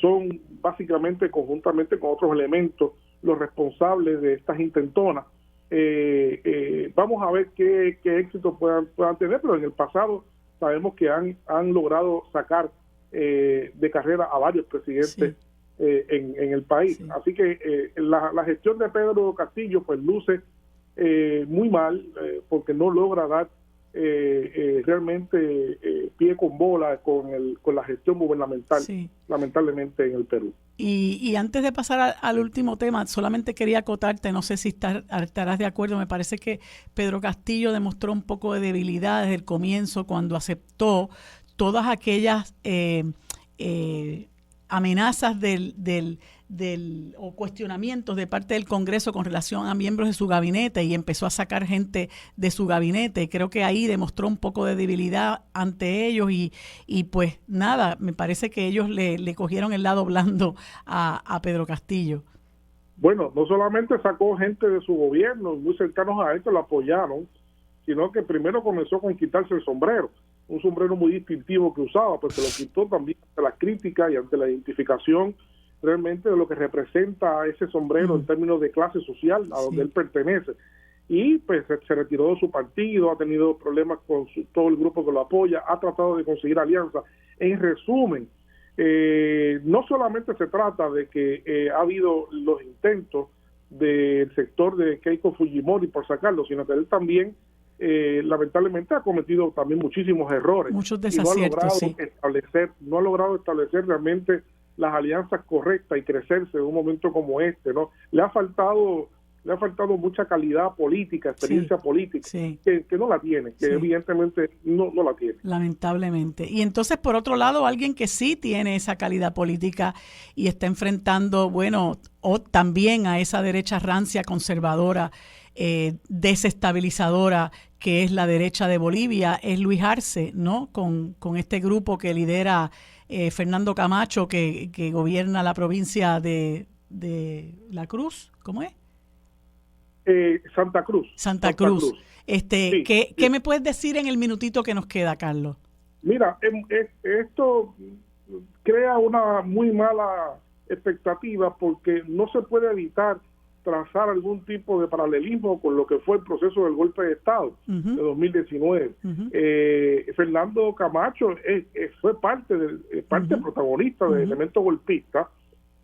son básicamente conjuntamente con otros elementos los responsables de estas intentonas. Vamos a ver qué éxito puedan tener, pero en el pasado sabemos que han logrado sacar de carrera a varios presidentes en el país. Así que la gestión de Pedro Castillo pues luce muy mal porque no logra dar realmente pie con bola con la gestión gubernamental, lamentablemente, en el Perú. Y antes de pasar al último tema, solamente quería acotarte, no sé si estarás de acuerdo, me parece que Pedro Castillo demostró un poco de debilidad desde el comienzo cuando aceptó todas aquellas amenazas o cuestionamientos de parte del Congreso con relación a miembros de su gabinete y empezó a sacar gente de su gabinete. Creo que ahí demostró un poco de debilidad ante ellos y pues nada, me parece que ellos le cogieron el lado blando a Pedro Castillo. Bueno, no solamente sacó gente de su gobierno, muy cercanos a él que lo apoyaron, sino que primero comenzó con quitarse el sombrero, un sombrero muy distintivo que usaba, pues se lo quitó también ante la crítica y ante la identificación realmente de lo que representa ese sombrero en términos de clase social a donde él pertenece. Y pues se retiró de su partido, ha tenido problemas con todo el grupo que lo apoya, ha tratado de conseguir alianza. En resumen, no solamente se trata de que ha habido los intentos del sector de Keiko Fujimori por sacarlo, sino que él también lamentablemente ha cometido también muchísimos errores. Muchos desaciertos, no ha logrado establecer realmente las alianzas correctas y crecerse en un momento como este, ¿no? Le ha faltado mucha calidad política, experiencia política, que no la tiene, que evidentemente no la tiene. Lamentablemente. Y entonces, por otro lado, alguien que sí tiene esa calidad política y está enfrentando, o también a esa derecha rancia, conservadora, desestabilizadora, que es la derecha de Bolivia, es Luis Arce, ¿no? Con este grupo que lidera Fernando Camacho, que gobierna la provincia de La Cruz, ¿cómo es? Santa Cruz. Santa Cruz. ¿Qué me puedes decir en el minutito que nos queda, Carlos? Mira, esto crea una muy mala expectativa porque no se puede evitar trazar algún tipo de paralelismo con lo que fue el proceso del golpe de Estado de 2019. Fernando Camacho fue parte protagonista del elemento golpista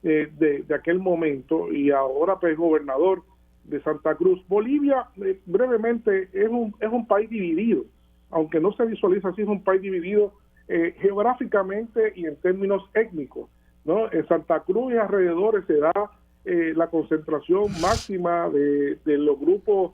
de aquel momento, y ahora pues gobernador de Santa Cruz. Bolivia, brevemente, es un país dividido, aunque no se visualiza así, es un país dividido geográficamente y en términos étnicos, ¿no? En Santa Cruz y alrededores se da la concentración máxima de los grupos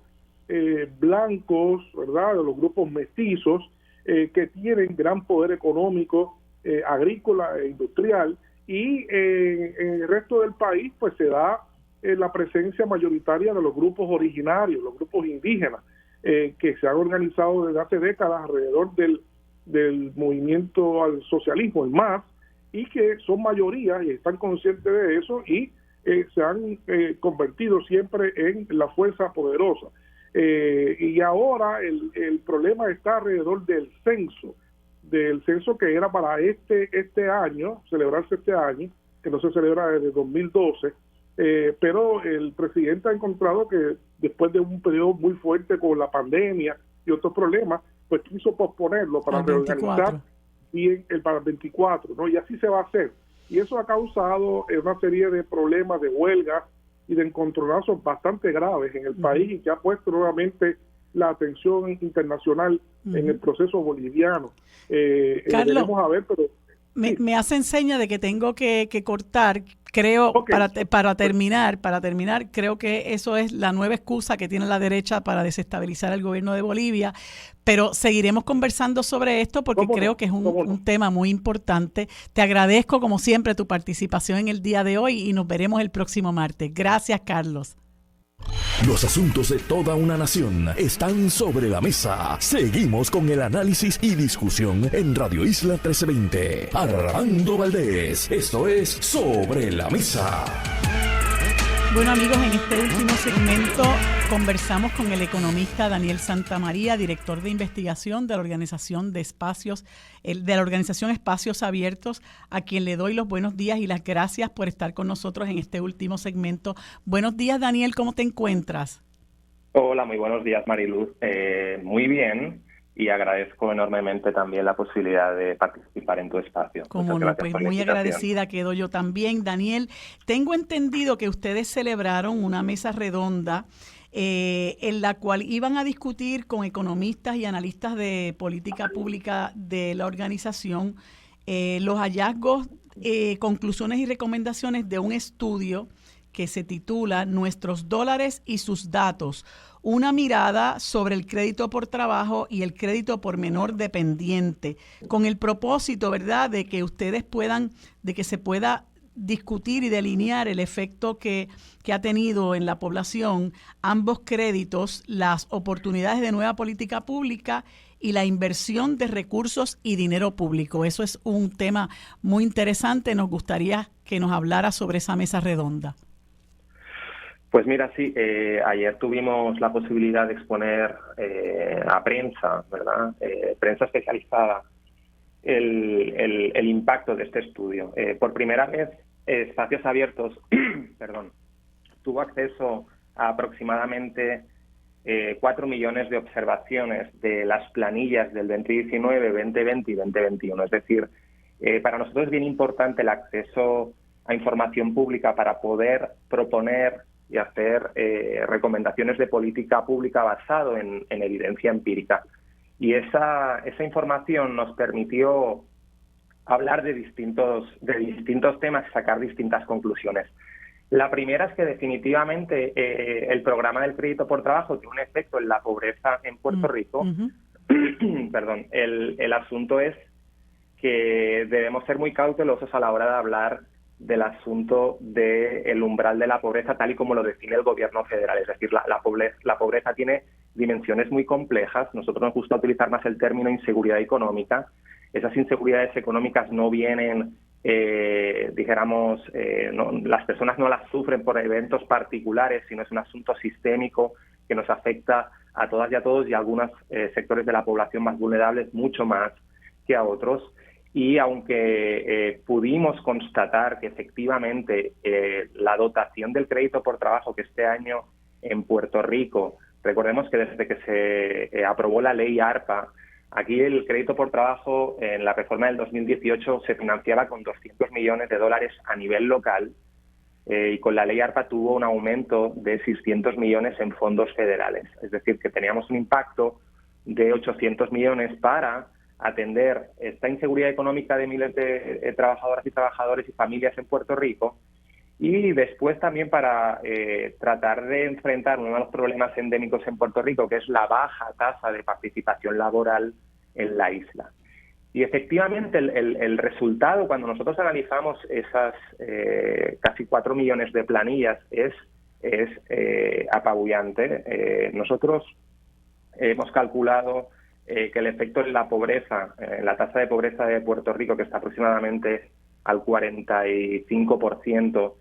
blancos, ¿verdad?, de los grupos mestizos, que tienen gran poder económico, agrícola e industrial, y en el resto del país pues se da la presencia mayoritaria de los grupos originarios, los grupos indígenas, que se han organizado desde hace décadas alrededor del movimiento al socialismo, el MAS, y que son mayoría y están conscientes de eso, y se han convertido siempre en la fuerza poderosa. Y ahora el problema está alrededor del censo que era para este año, celebrarse este año, que no se celebra desde 2012, pero el presidente ha encontrado que después de un periodo muy fuerte con la pandemia y otros problemas, pues quiso posponerlo para reorganizar bien para el 24, ¿no? Y así se va a hacer. Y eso ha causado una serie de problemas, de huelgas y de encontronazos bastante graves en el país, y que ha puesto nuevamente la atención internacional en el proceso boliviano. Carlos, veremos a ver, pero me hacen seña de que tengo que cortar. Creo, para terminar, creo que eso es la nueva excusa que tiene la derecha para desestabilizar el gobierno de Bolivia, pero seguiremos conversando sobre esto porque creo que es un tema muy importante. Te agradezco, como siempre, tu participación en el día de hoy y nos veremos el próximo martes. Gracias, Carlos. Los asuntos de toda una nación están sobre la mesa. Seguimos con el análisis y discusión en Radio Isla 1320. Armando Valdés, esto es Sobre la Mesa. Bueno, amigos, en este último segmento conversamos con el economista Daniel Santamaría, director de investigación de la Organización Espacios Abiertos, a quien le doy los buenos días y las gracias por estar con nosotros en este último segmento. Buenos días, Daniel, ¿cómo te encuentras? Hola, muy buenos días, Mariluz. Muy bien, y agradezco enormemente también la posibilidad de participar en tu espacio. Como no, pues muy agradecida quedo yo también. Daniel, tengo entendido que ustedes celebraron una mesa redonda en la cual iban a discutir con economistas y analistas de política pública de la organización los hallazgos, conclusiones y recomendaciones de un estudio que se titula Nuestros dólares y sus datos, una mirada sobre el crédito por trabajo y el crédito por menor dependiente, con el propósito, ¿verdad?, de que ustedes de que se pueda discutir y delinear el efecto que ha tenido en la población ambos créditos, las oportunidades de nueva política pública y la inversión de recursos y dinero público. Eso es un tema muy interesante. Nos gustaría que nos hablara sobre esa mesa redonda. Pues mira, sí, ayer tuvimos la posibilidad de exponer a prensa, ¿verdad? Prensa especializada, el impacto de este estudio. Por primera vez, Espacios Abiertos tuvo acceso a aproximadamente 4 millones de observaciones de las planillas del 2019, 2020 y 2021. Es decir, para nosotros es bien importante el acceso a información pública para poder proponer y hacer recomendaciones de política pública basado en evidencia empírica. Y esa información nos permitió hablar de distintos temas y sacar distintas conclusiones. La primera es que definitivamente el programa del crédito por trabajo tiene un efecto en la pobreza en Puerto Rico. Perdón, el asunto es que debemos ser muy cautelosos a la hora de hablar del asunto del umbral de la pobreza tal y como lo define el gobierno federal. Es decir, la pobreza tiene dimensiones muy complejas. Nosotros nos gusta utilizar más el término inseguridad económica. Esas inseguridades económicas no vienen, las personas no las sufren por eventos particulares, sino es un asunto sistémico que nos afecta a todas y a todos y a algunos sectores de la población más vulnerables mucho más que a otros. Y aunque pudimos constatar que efectivamente la dotación del crédito por trabajo que este año en Puerto Rico, recordemos que desde que se aprobó la ley ARPA, aquí el crédito por trabajo en la reforma del 2018 se financiaba con $200 millones a nivel local y con la ley ARPA tuvo un aumento de 600 millones en fondos federales. Es decir, que teníamos un impacto de 800 millones para atender esta inseguridad económica de miles de trabajadoras y trabajadores y familias en Puerto Rico y después también para tratar de enfrentar uno de los problemas endémicos en Puerto Rico, que es la baja tasa de participación laboral en la isla. Y efectivamente el resultado, cuando nosotros analizamos esas casi 4 millones de planillas, es apabullante. Nosotros hemos calculado que el efecto en la pobreza, la tasa de pobreza de Puerto Rico, que está aproximadamente al 45%,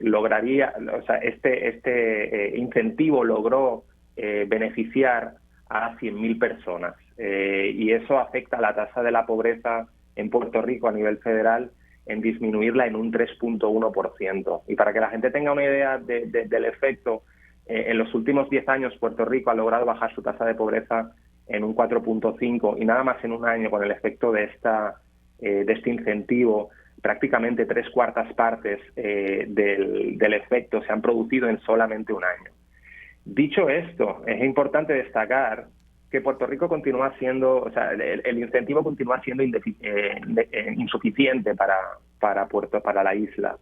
lograría, o sea, este incentivo logró beneficiar a 100.000 personas y eso afecta a la tasa de la pobreza en Puerto Rico a nivel federal en disminuirla en un 3.1%. Y para que la gente tenga una idea del efecto, en los últimos 10 años Puerto Rico ha logrado bajar su tasa de pobreza en un 4.5 y nada más en un año con el efecto de este incentivo, prácticamente 3/4 partes del efecto se han producido en solamente un año. Dicho esto, es importante destacar que Puerto Rico continúa siendo, o sea, el incentivo continúa siendo insuficiente para la isla.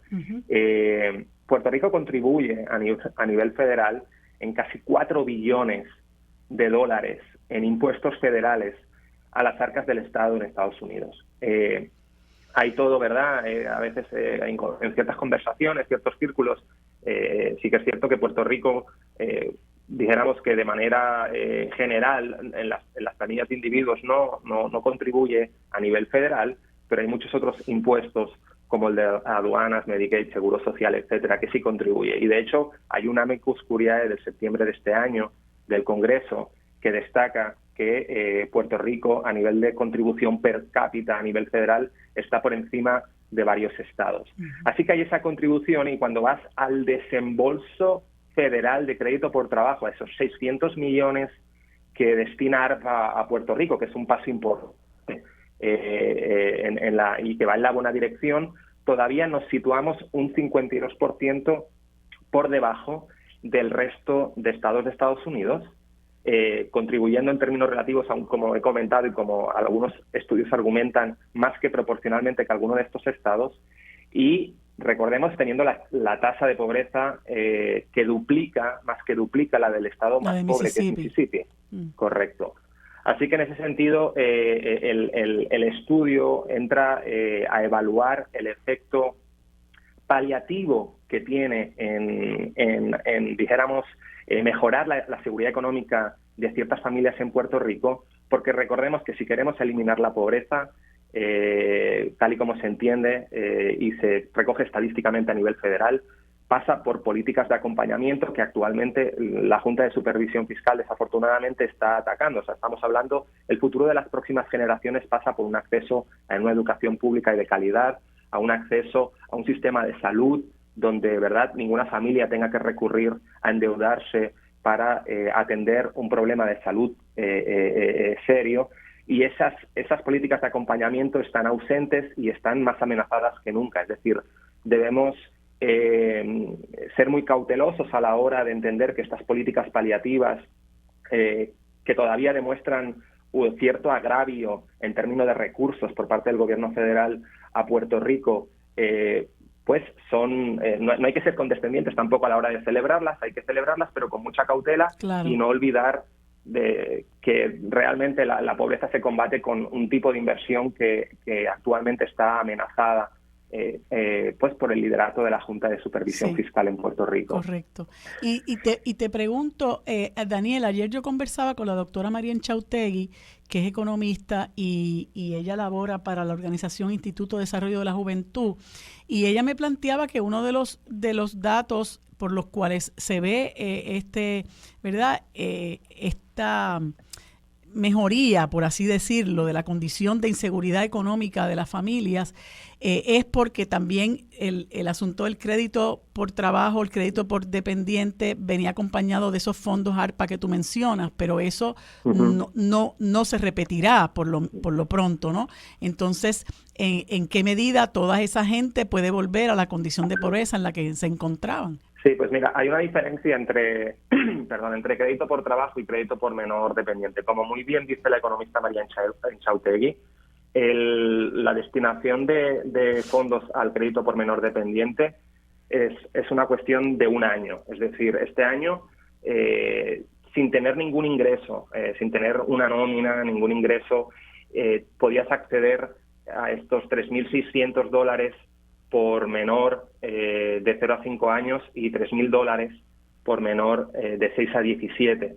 Puerto Rico contribuye a nivel federal en casi $4 billones en impuestos federales a las arcas del Estado en Estados Unidos. Hay todo, ¿verdad? A veces en ciertas conversaciones, ciertos círculos, sí que es cierto que Puerto Rico, dijéramos que de manera general en las planillas de individuos no contribuye a nivel federal, pero hay muchos otros impuestos como el de aduanas, Medicaid, Seguro Social, etcétera, que sí contribuye. Y de hecho hay una amicus curiae de septiembre de este año del Congreso que destaca que Puerto Rico a nivel de contribución per cápita a nivel federal está por encima de varios estados. Así que hay esa contribución y cuando vas al desembolso federal de crédito por trabajo, a esos 600 millones que destina ARPA a Puerto Rico, que es un paso importante y que va en la buena dirección, todavía nos situamos un 52% por debajo del resto de estados de Estados Unidos, contribuyendo en términos relativos, aún como he comentado y como algunos estudios argumentan, más que proporcionalmente que algunos de estos estados, y recordemos teniendo la tasa de pobreza que duplica la del estado más pobre, que es Mississippi. Correcto. Así que en ese sentido el estudio entra a evaluar el efecto paliativo que tiene en dijéramos, mejorar la seguridad económica de ciertas familias en Puerto Rico, porque recordemos que si queremos eliminar la pobreza, tal y como se entiende y se recoge estadísticamente a nivel federal, pasa por políticas de acompañamiento que actualmente la Junta de Supervisión Fiscal desafortunadamente está atacando. O sea, estamos hablando, el futuro de las próximas generaciones pasa por un acceso a una educación pública y de calidad, a un acceso a un sistema de salud donde, verdad, ninguna familia tenga que recurrir a endeudarse para atender un problema de salud serio. Y esas políticas de acompañamiento están ausentes y están más amenazadas que nunca. Es decir, debemos ser muy cautelosos a la hora de entender que estas políticas paliativas, que todavía demuestran cierto agravio en términos de recursos por parte del gobierno federal a Puerto Rico, pues no hay que ser condescendientes tampoco a la hora de celebrarlas, hay que celebrarlas, pero con mucha cautela, claro, y no olvidar de que realmente la pobreza se combate con un tipo de inversión que actualmente está amenazada pues por el liderato de la Junta de Supervisión Fiscal en Puerto Rico. Correcto. Y te pregunto, Daniel, ayer yo conversaba con la doctora María Enchautegui, que es economista y ella labora para la organización Instituto de Desarrollo de la Juventud, y ella me planteaba que uno de los datos por los cuales se ve esta mejoría, por así decirlo, de la condición de inseguridad económica de las familias, es porque también el asunto del crédito por trabajo, el crédito por dependiente, venía acompañado de esos fondos ARPA que tú mencionas, pero eso no se repetirá por lo pronto, ¿no? Entonces, ¿en qué medida toda esa gente puede volver a la condición de pobreza en la que se encontraban? Sí, pues mira, hay una diferencia entre crédito por trabajo y crédito por menor dependiente. Como muy bien dice la economista María Enchautegui, la destinación de fondos al crédito por menor dependiente es una cuestión de un año. Es decir, este año, sin tener ningún ingreso, sin tener una nómina, ningún ingreso, podías acceder a estos $3,600 por menor de 0 a 5 años y $3,000 por menor de 6 a 17.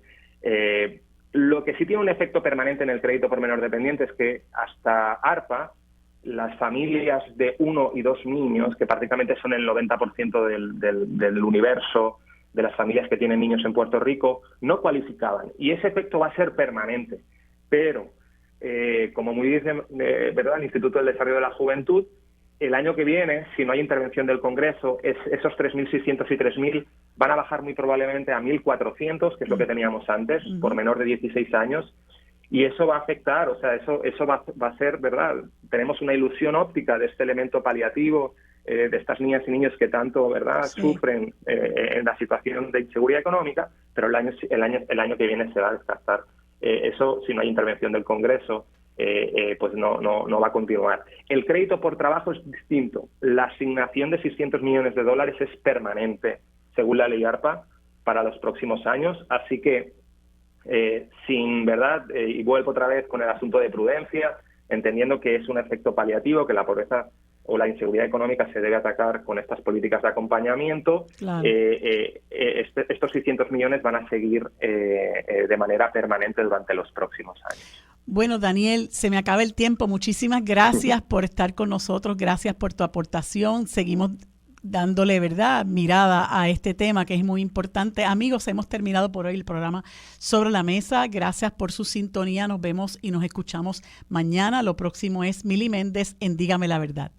Lo que sí tiene un efecto permanente en el crédito por menor dependiente es que hasta ARPA, las familias de 1 y 2 niños, que prácticamente son el 90% del universo de las familias que tienen niños en Puerto Rico, no cualificaban. Y ese efecto va a ser permanente. Pero, como muy dice ¿verdad? El Instituto del Desarrollo de la Juventud, el año que viene, si no hay intervención del Congreso, esos 3.600 y 3.000 van a bajar muy probablemente a 1.400, que es lo que teníamos antes, por menor de 16 años, y eso va a afectar, o sea, eso va a ser, ¿verdad? Tenemos una ilusión óptica de este elemento paliativo, de estas niñas y niños que tanto, ¿verdad?, sufren en la situación de inseguridad económica, pero el año que viene se va a descartar. Eso, si no hay intervención del Congreso, pues no va a continuar. El crédito por trabajo es distinto. La asignación de $600 millones es permanente, según la ley ARPA, para los próximos años. Así que, sin verdad, y vuelvo otra vez con el asunto de prudencia, entendiendo que es un efecto paliativo, que la pobreza o la inseguridad económica se debe atacar con estas políticas de acompañamiento. Claro. Estos 600 millones van a seguir de manera permanente durante los próximos años. Bueno, Daniel, se me acaba el tiempo. Muchísimas gracias por estar con nosotros. Gracias por tu aportación. Seguimos dándole, ¿verdad?, mirada a este tema que es muy importante. Amigos, hemos terminado por hoy el programa Sobre la Mesa. Gracias por su sintonía. Nos vemos y nos escuchamos mañana. Lo próximo es Mili Méndez en Dígame la Verdad.